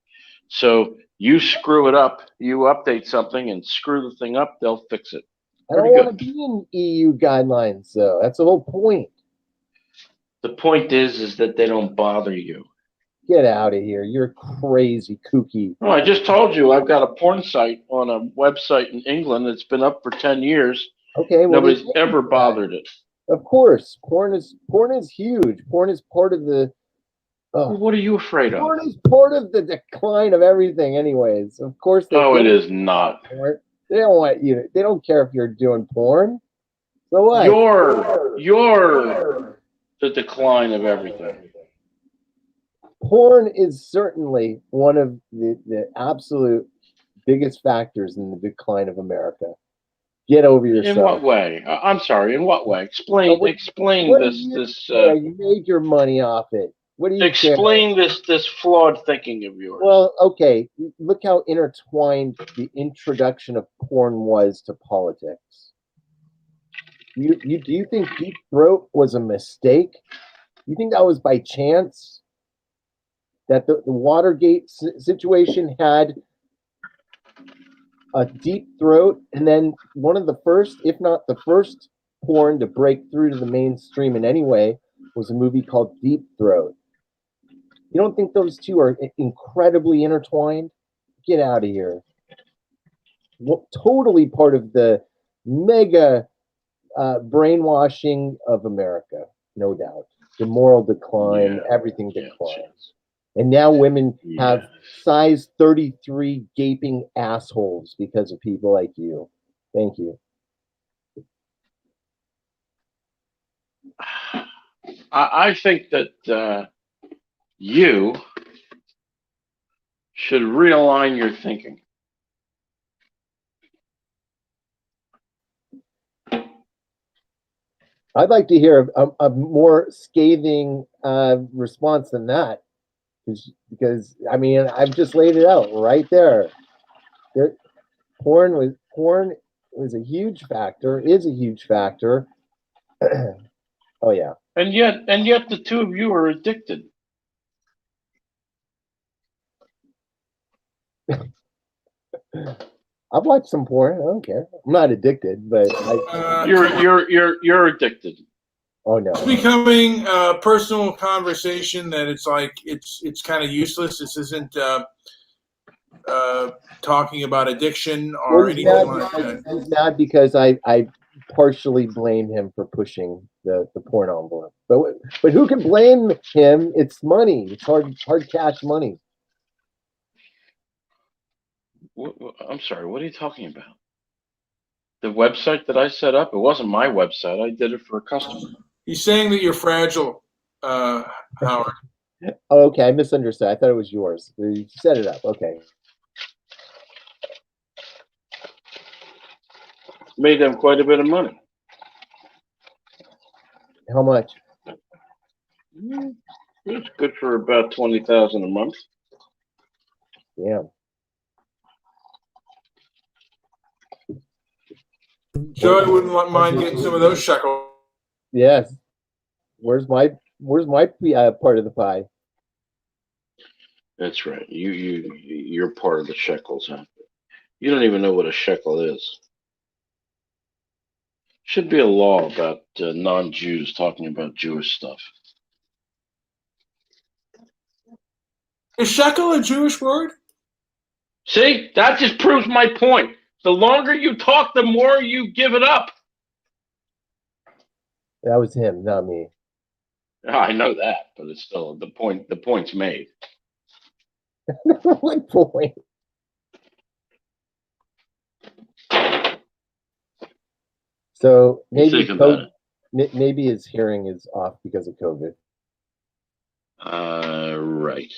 So you screw it up, you update something and screw the thing up, they'll fix it. I don't Pretty want to good. be in EU guidelines, though. That's the whole point. The point is that they don't bother you. Get out of here. You're crazy, kooky. Well, I just told you I've got a porn site on a website in England that's been up for 10 years. Okay, well, Nobody's ever bothered it. Of course, porn is huge. Porn is part of the. Well, what are you afraid of? Porn is part of the decline of everything, anyways. Of course, it is not. Porn. They don't want you. They don't care if you're doing porn. So what? You're the decline of everything. Porn is certainly one of the absolute biggest factors in the decline of America. Get over yourself. In what way? I'm sorry. In what way? Explain this. You made your money off it. What do you explain care? this flawed thinking of yours? Well, okay. Look how intertwined the introduction of porn was to politics. Do you think Deep Throat was a mistake? You think that was by chance? That the Watergate situation had a deep throat, and then one of the first, if not the first, porn to break through to the mainstream in any way was a movie called Deep Throat. You don't think those two are incredibly intertwined? Get out of here. Well, totally part of the mega brainwashing of America, no doubt. The moral decline, everything declines. And now women have size 33 gaping assholes because of people like you. Thank you. I think that you should realign your thinking. I'd like to hear a more scathing response than that. Because I mean, I've just laid it out right there. Porn was a huge factor, is a huge factor. Oh yeah. And yet the two of you are addicted. I've watched some porn. I don't care. I'm not addicted, but you're addicted. Oh no. It's becoming a personal conversation that it's like it's kind of useless. This isn't talking about addiction or anything like that. He's mad because I partially blame him for pushing the porn envelope. But who can blame him? It's money. It's hard cash money. I'm sorry, what are you talking about? The website that I set up, it wasn't my website. I did it for a customer. He's saying that you're fragile, Howard. Oh, okay, I misunderstood. I thought it was yours. You set it up. Okay. Made them quite a bit of money. How much? It's good for about $20,000 a month. Yeah. Joey wouldn't mind getting some of those shekels. Yes. Where's my part of the pie? That's right. You're part of the shekels, huh? You don't even know what a shekel is. Should be a law about non-Jews talking about Jewish stuff. Is shekel a Jewish word? See, that just proves my point. The longer you talk, the more you give it up. That was him, not me. I know that, but it's still the point. The point's made. What point? So maybe his hearing is off because of COVID. Right.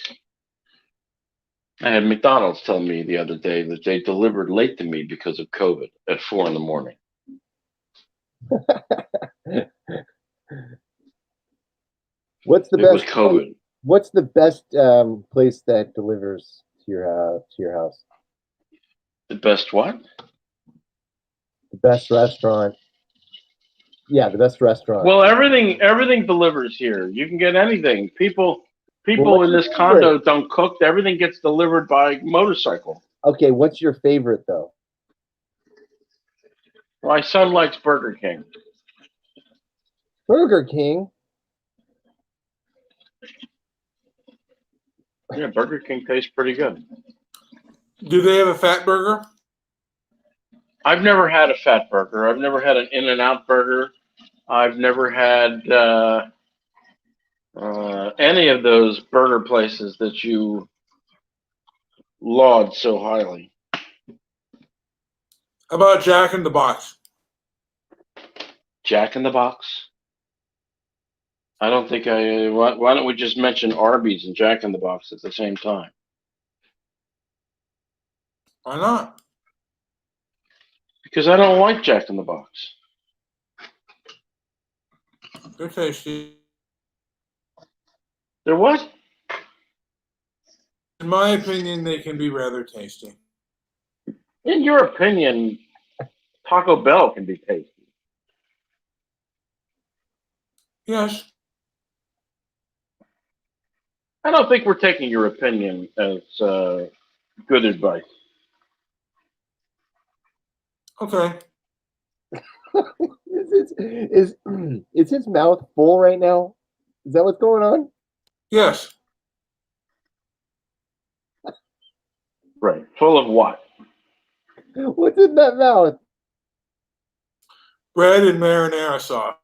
I had McDonald's tell me the other day that they delivered late to me because of COVID at 4 in the morning. What's the It was best? COVID. What's the best place that delivers to your house? The best what? The best restaurant. Yeah, the best restaurant. Well, everything delivers here. You can get anything. People what's in your this favorite? condo don't cook. Everything gets delivered by motorcycle. Okay, what's your favorite though? My son likes Burger King. Burger King. Yeah, Burger King tastes pretty good. Do they have a fat burger? I've never had a fat burger. I've never had an In-N-Out burger. I've never had any of those burger places that you laud so highly. How about Jack in the Box? Jack in the Box? I don't think why don't we just mention Arby's and Jack in the Box at the same time? Why not? Because I don't like Jack in the Box. They're tasty. They're what? In my opinion, they can be rather tasty. In your opinion, Taco Bell can be tasty. Yes. I don't think we're taking your opinion as good advice. Okay. is his mouth full right now? Is that what's going on? Yes. Right. Full of what? What's in that mouth? Bread and marinara sauce.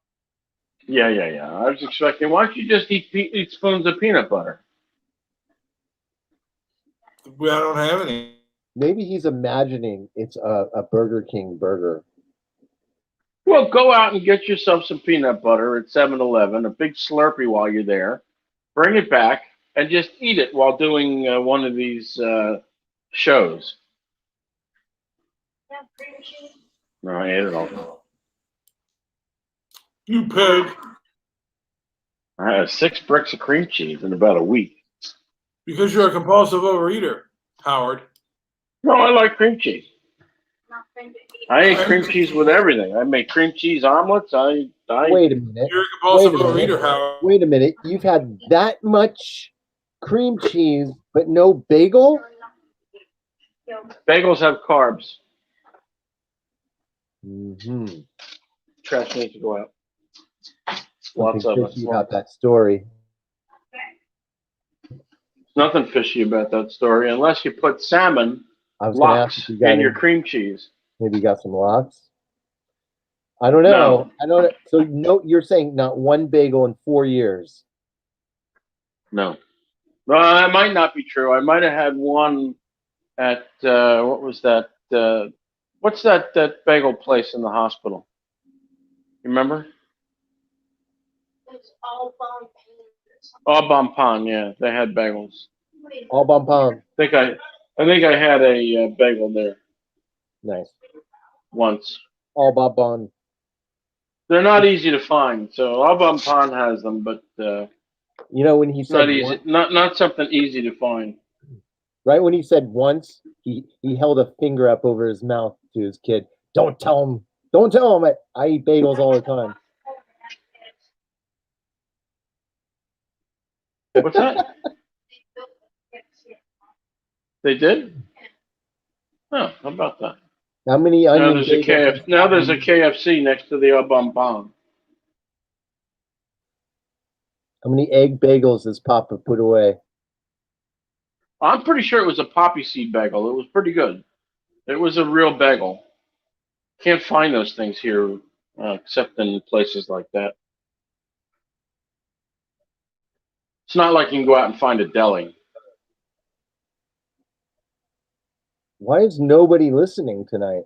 Yeah. I was expecting, why don't you just eat spoons of peanut butter? I don't have any. Maybe he's imagining it's a Burger King burger. Well, go out and get yourself some peanut butter at 7-Eleven, a big Slurpee while you're there. Bring it back and just eat it while doing one of these shows. No, I ate it all. You pig. I had 6 bricks of cream cheese in about a week. Because you're a compulsive overeater, Howard. No, I like cream cheese. I ate cream cheese with everything. I made cream cheese omelets. Wait a minute. You're a compulsive Wait a minute. overeater, Howard. Wait a minute. You've had that much cream cheese, but no bagel? Bagels have carbs. Mm-hmm. Trash needs to go out. Lots Something of fishy it. about that story. Nothing fishy about that story, unless you put salmon I was going to ask lox if you got in your any, cream cheese. maybe you got some lox. I don't know. No. I don't. So no, you're saying not one bagel in 4 years. No. Well, that might not be true. I might have had one at what was that? What's that bagel place in the hospital? You remember? Oh, Bon, yeah, they had bagels. All bon pom. I think I had a bagel there Nice. once. All bon bon. They're not easy to find, so Au Bon Pon has them, but You know when he it's said not easy. Not something easy to find. right when he said once, he held a finger up over his mouth to his kid. Don't tell him. Don't tell him I eat bagels all the time. What's that? They did? Oh, how about that? How many Now onion there's a bagels? now there's a KFC next to the Au Bon Pon. How many egg bagels does Papa put away? I'm pretty sure it was a poppy seed bagel. It was pretty good. It was a real bagel. Can't find those things here except in places like that. It's not like you can go out and find a deli. Why is nobody listening tonight?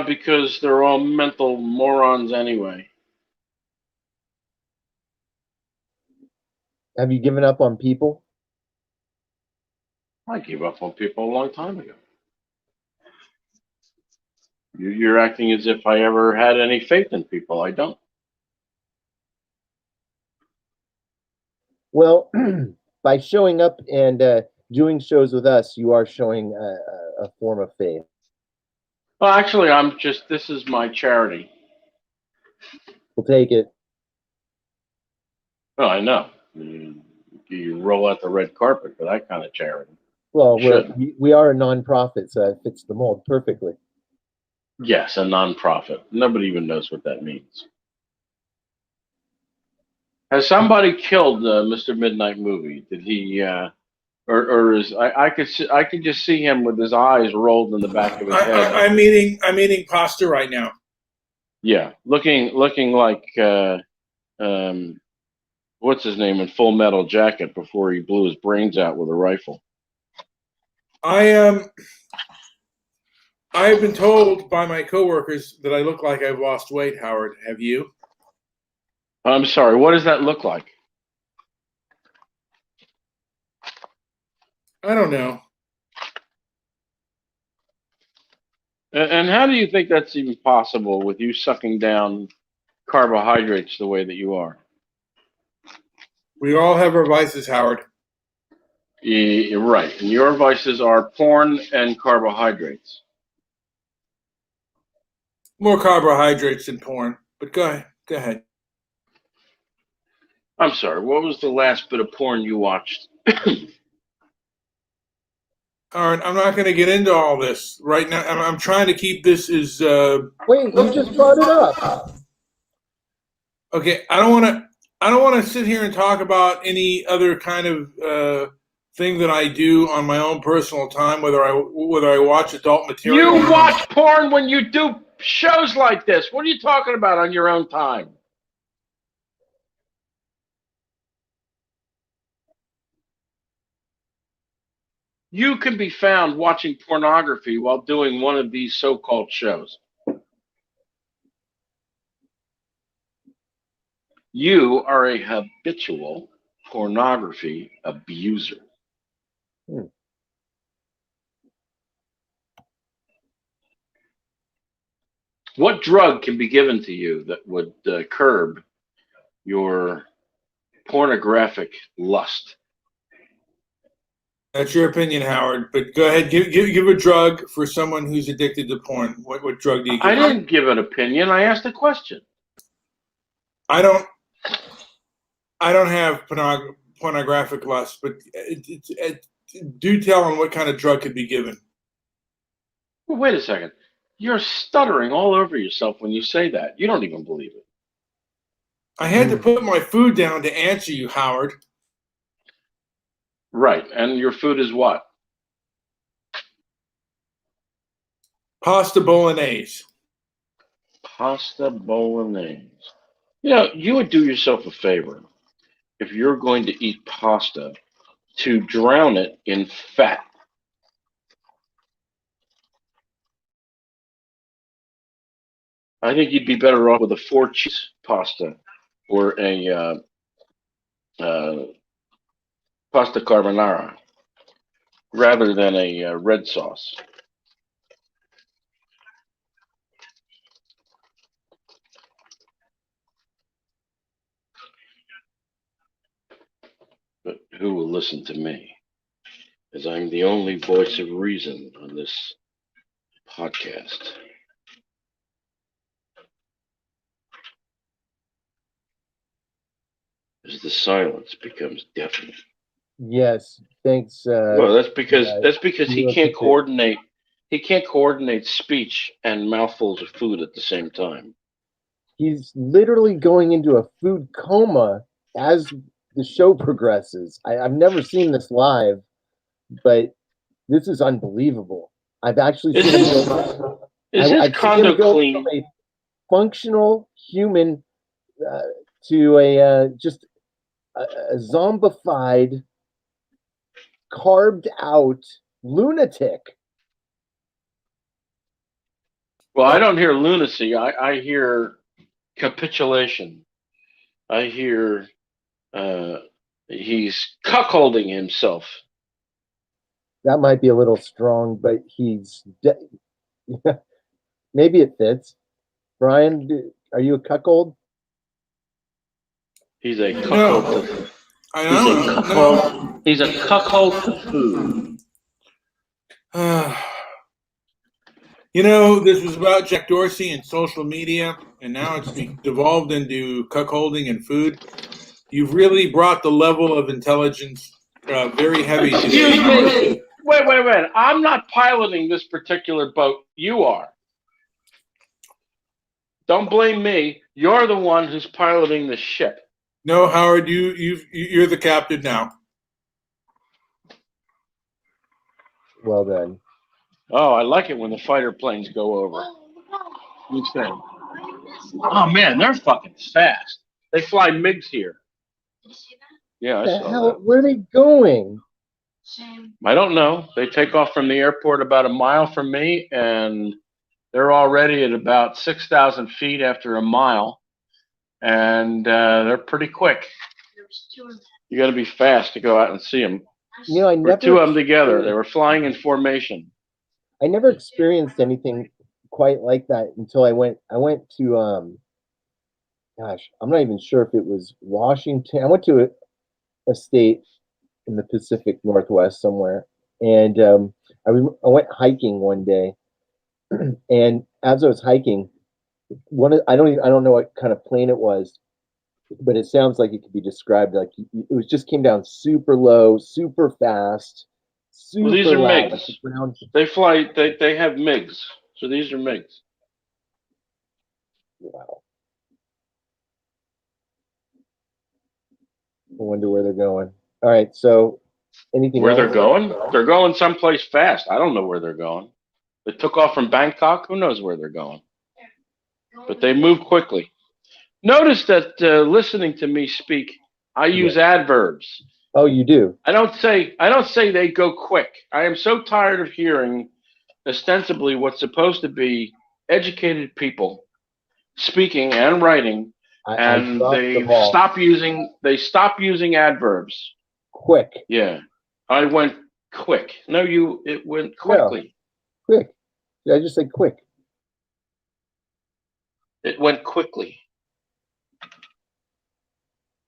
Because they're all mental morons anyway. Have you given up on people? I gave up on people a long time ago. You're acting as if I ever had any faith in people. I don't. Well, by showing up and doing shows with us, you are showing a form of faith. Well, actually, this is my charity. We'll take it. Oh, I know. You roll out the red carpet for that kind of charity. Well, You should. we are a nonprofit, so it fits the mold perfectly. Yes, a nonprofit. Nobody even knows what that means. Has somebody killed Mr. Midnight Movie? Did he, or is I could just see him with his eyes rolled in the back of his head. I'm eating pasta right now. Yeah, looking like what's his name in Full Metal Jacket before he blew his brains out with a rifle. I've been told by my coworkers that I look like I've lost weight, Howard. Have you? I'm sorry. What does that look like? I don't know. And how do you think that's even possible with you sucking down carbohydrates the way that you are? We all have our vices, Howard. Right. And your vices are porn and carbohydrates. More carbohydrates than porn. But go ahead. I'm sorry. What was the last bit of porn you watched? Howard, I'm not going to get into all this right now. I'm trying to keep this as. Wait, you just brought it up. Okay, I don't want to sit here and talk about any other kind of thing that I do on my own personal time, whether I watch adult material. You watch porn when you do shows like this. What are you talking about on your own time? You can be found watching pornography while doing one of these so-called shows. You are a habitual pornography abuser. What drug can be given to you that would curb your pornographic lust? That's your opinion, Howard. But go ahead, give a drug for someone who's addicted to porn. What drug do you give? I didn't give an opinion. I asked a question. I don't have pornographic lust, but do tell on what kind of drug could be given. Well, wait a second. You're stuttering all over yourself when you say that. You don't even believe it. I had to put my food down to answer you, Howard. Right. And your food is what? Pasta bolognese. Pasta bolognese. You know, you would do yourself a favor if you're going to eat pasta to drown it in fat. I think you'd be better off with a 4-cheese pasta or a pasta carbonara rather than a red sauce. But who will listen to me? As I'm the only voice of reason on this podcast. As the silence becomes deafening. Yes, thanks. Well, that's because he can't it. coordinate. He can't coordinate speech and mouthfuls of food at the same time. He's literally going into a food coma as the show progresses. I've never seen this live, but this is unbelievable. I've actually seen him go. Is his condo clean? From a functional human to a just a zombified, carved out lunatic. Well, I don't hear lunacy. I hear capitulation. I hear He's cuckolding himself. That might be a little strong, but maybe it fits. Brian, are you a cuckold? He's a No, cuckold. I He's a don't. cuckold. He's a cuckold to food. You know, this was about Jack Dorsey and social media, and now it's devolved into cuckolding and food. You've really brought the level of intelligence very heavy. Excuse me. Wait. I'm not piloting this particular boat. You are. Don't blame me. You're the one who's piloting the ship. No, Howard, you're the captain now. Well done. Oh, I like it when the fighter planes go over. You say, oh man, they're fucking fast. They fly MiGs here. Yeah, I The saw hell? that. Where are they going? I don't know. They take off from the airport about a mile from me, and they're already at about 6,000 feet after a mile, and they're pretty quick. You got to be fast to go out and see them. You know, Or two of them together. They were flying in formation. I never experienced anything quite like that until I went to gosh, I'm not even sure if it was Washington. I went to a state in the Pacific Northwest somewhere, and I went hiking one day, and as I was hiking, I don't know what kind of plane it was, but it sounds like it could be described like it just came down super low, super fast, super Well, these are loud. MiGs. They fly. They have MiGs. So these are MiGs. Wow. I wonder where they're going. All right, so anything Where else? they're going? They're going someplace fast. I don't know where they're going. They took off from Bangkok. Who knows where they're going? But they move quickly. Notice that listening to me speak, I use adverbs. Oh, you do? I don't say they go quick. I am so tired of hearing ostensibly what's supposed to be educated people speaking and writing, and they stop using adverbs. Quick. Yeah, I went quick. No, it went quickly. No, quick. Did I just say quick? It went quickly.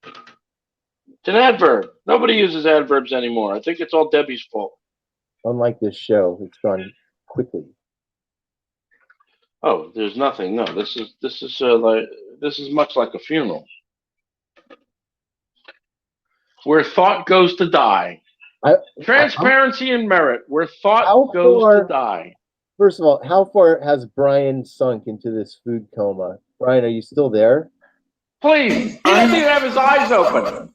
It's an adverb. Nobody uses adverbs anymore. I think it's all Debbie's fault. Unlike this show, it's gone quickly. Oh, there's nothing. No, this is much like a funeral, where thought goes to die. Transparency and merit, where thought goes to die. First of all, how far has Brian sunk into this food coma? Brian, are you still there? Please, he doesn't even have his eyes open.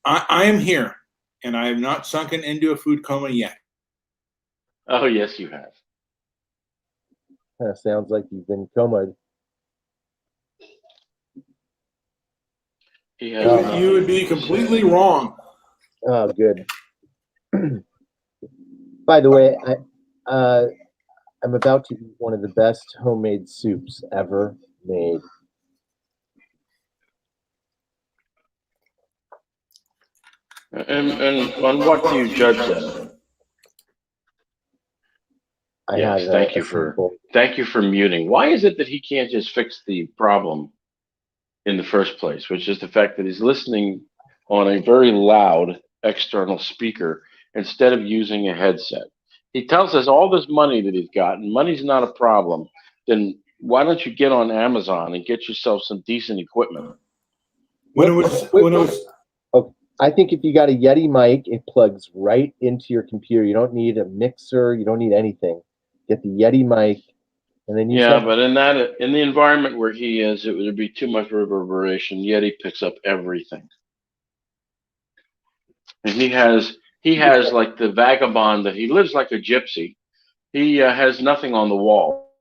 I am here, and I have not sunken into a food coma yet. Oh, yes, you have. Kind of sounds like you've been comaed. You would be completely wrong. Oh, good. By the way, I'm about to eat one of the best homemade soups ever made. And on what do you judge that? Yes, thank you for muting. Why is it that he can't just fix the problem in the first place, which is the fact that he's listening on a very loud external speaker instead of using a headset? He tells us all this money that he's got, and money's not a problem. Then why don't you get on Amazon and get yourself some decent equipment? I think if you got a Yeti mic, it plugs right into your computer. You don't need a mixer. You don't need anything. Get the Yeti mic, and then but in the environment where he is, it would be too much reverberation. Yeti picks up everything, and he has like the vagabond that he lives like a gypsy. He has nothing on the wall.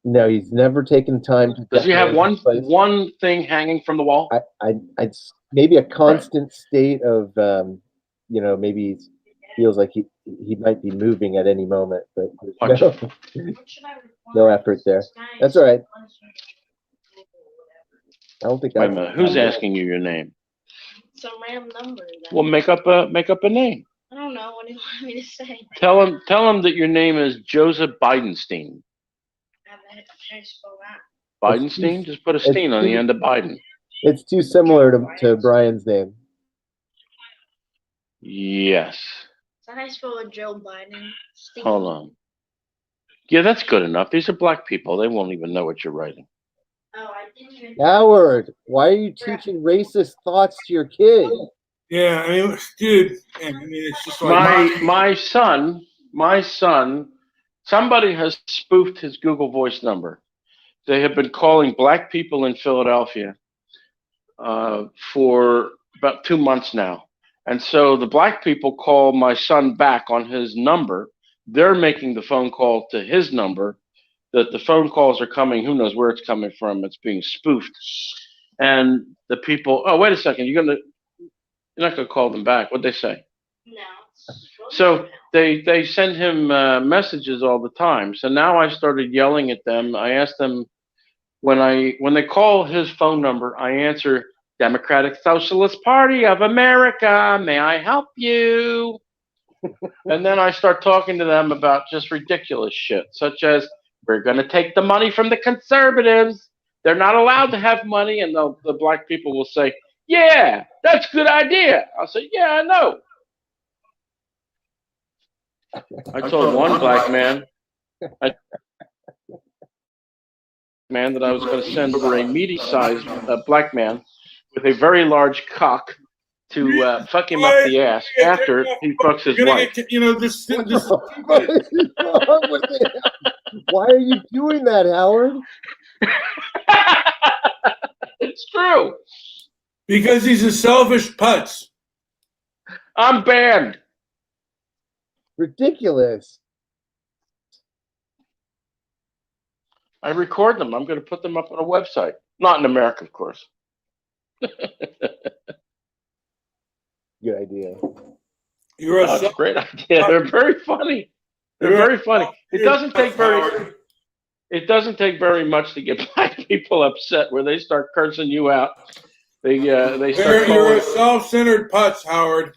No, he's never taken time to. Does he have one thing hanging from the wall? I'd maybe a constant state of, maybe he feels like he might be moving at any moment, but no effort there. That's all right. I don't think Wait a minute. Who's asking you your name? some random number. Well, make up a name. I don't know. What do you want me to say? Tell him that your name is Joseph Bidenstein. How do you spell that? Bidenstein? Just put a steen on the end of Biden. It's too similar to Brian's name. Yes. Is that how you spell Joe Biden? Steve. Hold on. Yeah, that's good enough. These are black people. They won't even know what you're writing. Oh, I didn't even. Howard, why are you teaching racist thoughts to your kid? Yeah, I mean, dude, I mean, it's just like My son, somebody has spoofed his Google Voice number. They have been calling black people in Philadelphia for about 2 months now. And so the black people call my son back on his number. They're making the phone call to his number. That the phone calls are coming. Who knows where it's coming from? It's being spoofed. And the people, oh, wait a second. You're not going to call them back. What'd they say? No. So they send him messages all the time. So now I started yelling at them. I asked them when they call his phone number, I answer, Democratic Socialist Party of America, may I help you? And then I start talking to them about just ridiculous shit, such as we're going to take the money from the conservatives. They're not allowed to have money. And the black people will say, yeah, that's a good idea. I'll say, yeah, I know. I told one black man that I was going to send for a meaty-sized black man with a very large cock to fuck him up the ass after he fucks his wife. this What is wrong with it? Why are you doing that, Howard? It's true. because he's a selfish putz. I'm banned. Ridiculous. I record them. I'm going to put them up on a website. Not in America, of course. Good idea. You're a That's a selfish great idea. They're very funny. They're very funny. It doesn't take very much to get black people upset where they start cursing you out. They start You're a self-centered putz, Howard.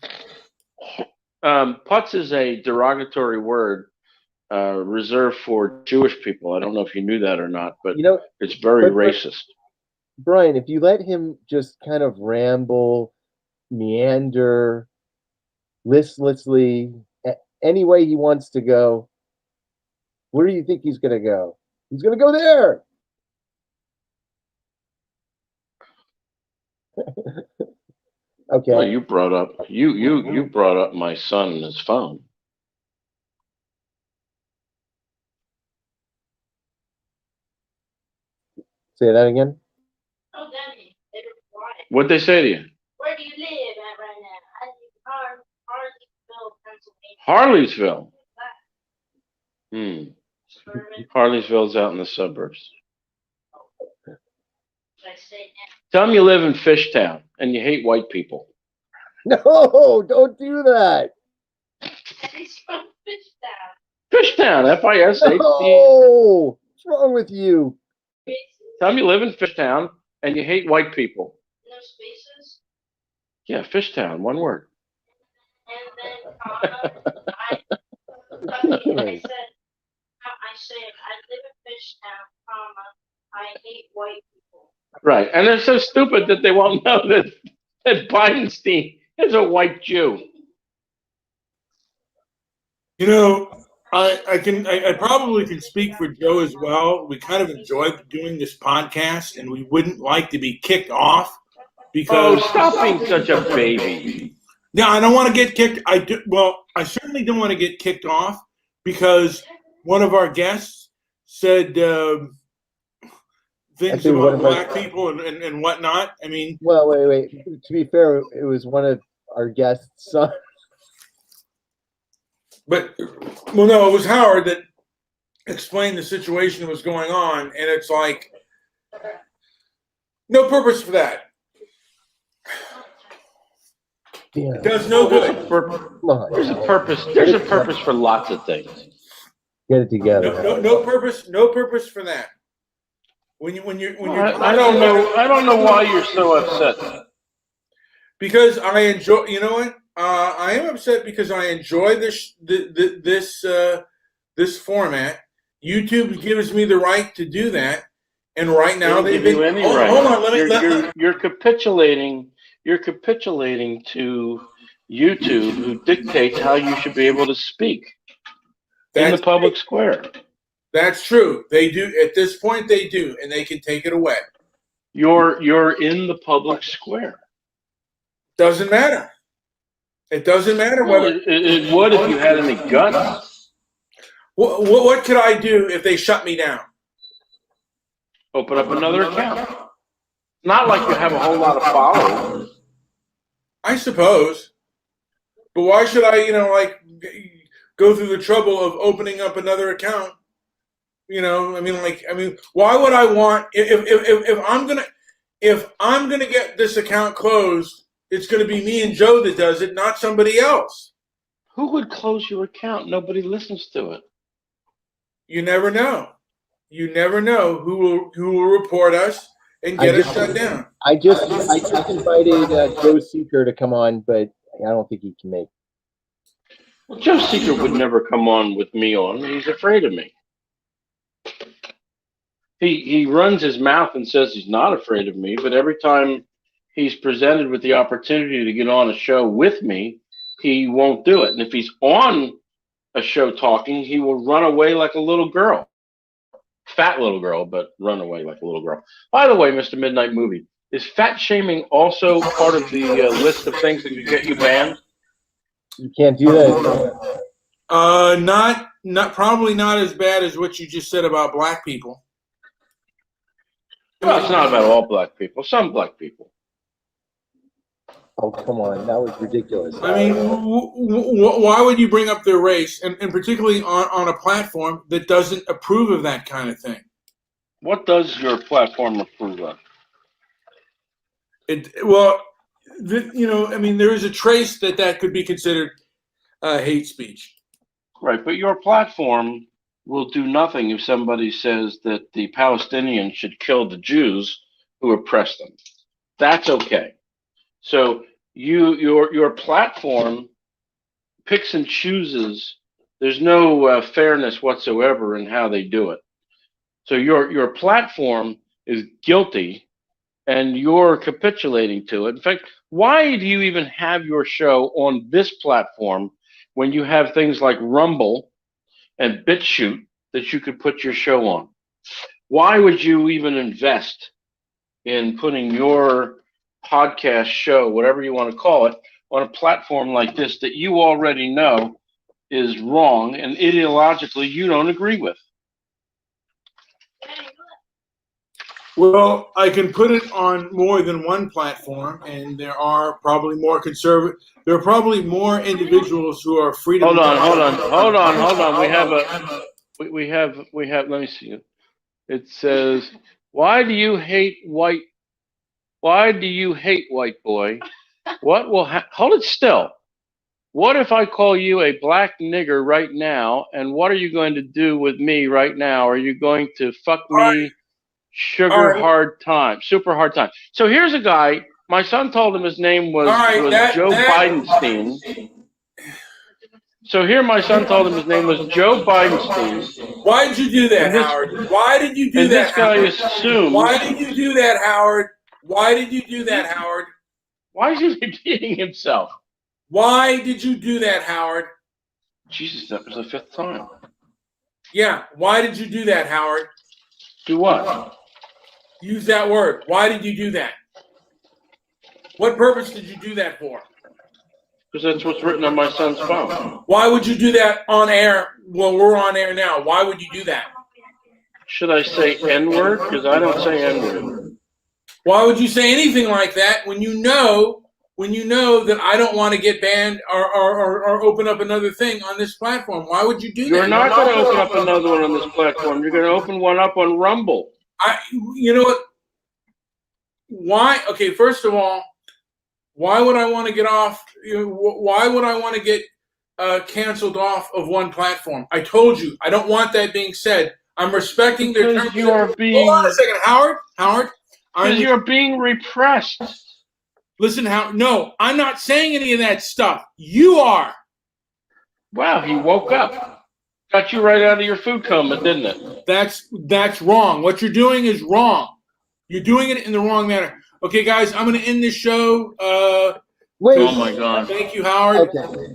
Putz is a derogatory word reserved for Jewish people. I don't know if you knew that or not, but it's very racist. Brian, if you let him just kind of ramble, meander, listlessly, any way he wants to go, where do you think he's going to go? He's going to go there. Okay. Well, you brought up my son and his phone. Say that again. Oh, Danny, they were quiet. What'd they say to you? Where do you live at right now? I live in Harleysville, Pennsylvania. Harleysville's out in the suburbs. Should I say Tell them you live in Fishtown and you hate white people. No, don't do that. He's from Fishtown. Fishtown, F-I-S-H. No, what's wrong with you? Tell them you live in Fishtown and you hate white people. No spaces. Yeah, Fishtown, one word. And then comma, I said I live in Fishtown, comma, I hate white people. Right, and they're so stupid that they won't know that Bidenstein is a white Jew. I probably can speak for Joe as well. We kind of enjoy doing this podcast, and we wouldn't like to be kicked off because. Oh, stop being such a baby. Yeah, I don't want to get kicked. I certainly don't want to get kicked off because one of our guests said things about black people and whatnot. I mean, well, wait. To be fair, it was one of our guests' sons. But no, it was Howard that explained the situation that was going on, and it's like no purpose for that. Yeah. It does no good. There's a purpose. There's a purpose for lots of things. Get it together. No purpose. No purpose for that. When you're I don't know why you're so upset. Because I enjoy. You know what? I am upset because I enjoy this format. YouTube gives me the right to do that, and right now They they've give you been. any Hold right. on, let me. You're capitulating. You're capitulating to YouTube, who dictates how you should be able to speak in the public square. That's true. They do at this point. They do, and they can take it away. You're in the public square. Doesn't matter. It doesn't matter Well, whether. it would if you had any guts. What could I do if they shut me down? Open up another account. Not like you have a whole lot of followers. I suppose. But why should I, go through the trouble of opening up another account? Why would I want if I'm gonna get this account closed, it's gonna be me and Joe that does it, not somebody else. Who would close your account? Nobody listens to it. You never know. You never know who will report us and get us shut down. I just invited Joe Seeker to come on, but I don't think he can make. Well, Joe Seeker would never come on with me on. He's afraid of me. He runs his mouth and says he's not afraid of me, but every time he's presented with the opportunity to get on a show with me, he won't do it. And if he's on a show talking, he will run away like a little girl. Fat little girl, but run away like a little girl. By the way, Mr. Midnight Movie, is fat shaming also part of the list of things that could get you banned? You can't do that. Not probably not as bad as what you just said about black people. Well, it's not about all black people. Some black people. Oh, come on. That was ridiculous. I mean, why would you bring up their race, and particularly on a platform that doesn't approve of that kind of thing? What does your platform approve of? There is a trace that could be considered hate speech. Right, but your platform will do nothing if somebody says that the Palestinians should kill the Jews who oppress them. That's okay. So your platform picks and chooses. There's no fairness whatsoever in how they do it. So your platform is guilty, and you're capitulating to it. In fact, why do you even have your show on this platform when you have things like Rumble and BitChute that you could put your show on? Why would you even invest in putting your podcast show, whatever you want to call it, on a platform like this that you already know is wrong and ideologically you don't agree with? Well, I can put it on more than one platform, and there are probably more conservative. There are probably more individuals who are free to. Hold on. We have. Let me see. It says, "Why do you hate white? Why do you hate white boy? What will hold it still? What if I call you a black nigger right now? And what are you going to do with me right now? Are you going to fuck me?" Super hard time. So here's a guy. My son told him his name was Joe Bidenstein. So here my son told him his name was Joe Bidenstein. Why did you do that, Howard? Why did you do that? This guy assumes. Why did you do that, Howard? Why did you do that, Howard? Why is he repeating himself? Why did you do that, Howard? Jesus, that was the 5th time. Yeah, why did you do that, Howard? Do what? Use that word. Why did you do that? What purpose did you do that for? Because that's what's written on my son's phone. Why would you do that on air when we're on air now? Why would you do that? Should I say N-word? Because I don't say N-word. Why would you say anything like that when you know that I don't want to get banned or open up another thing on this platform? Why would you do that? You're not going to open up another one on this platform. You're going to open one up on Rumble. You know what? Why? Okay, first of all, why would I want to get off? Why would I want to get canceled off of one platform? I told you, I don't want that being said. I'm respecting their terms. You are being. Hold on a second, Howard. Because you're being repressed. Listen, no, I'm not saying any of that stuff. You are. Wow, he woke up. Got you right out of your food coma, didn't it? That's wrong. What you're doing is wrong. You're doing it in the wrong manner. Okay, guys, I'm going to end this show. Wait. Oh my God. Thank you, Howard. Okay.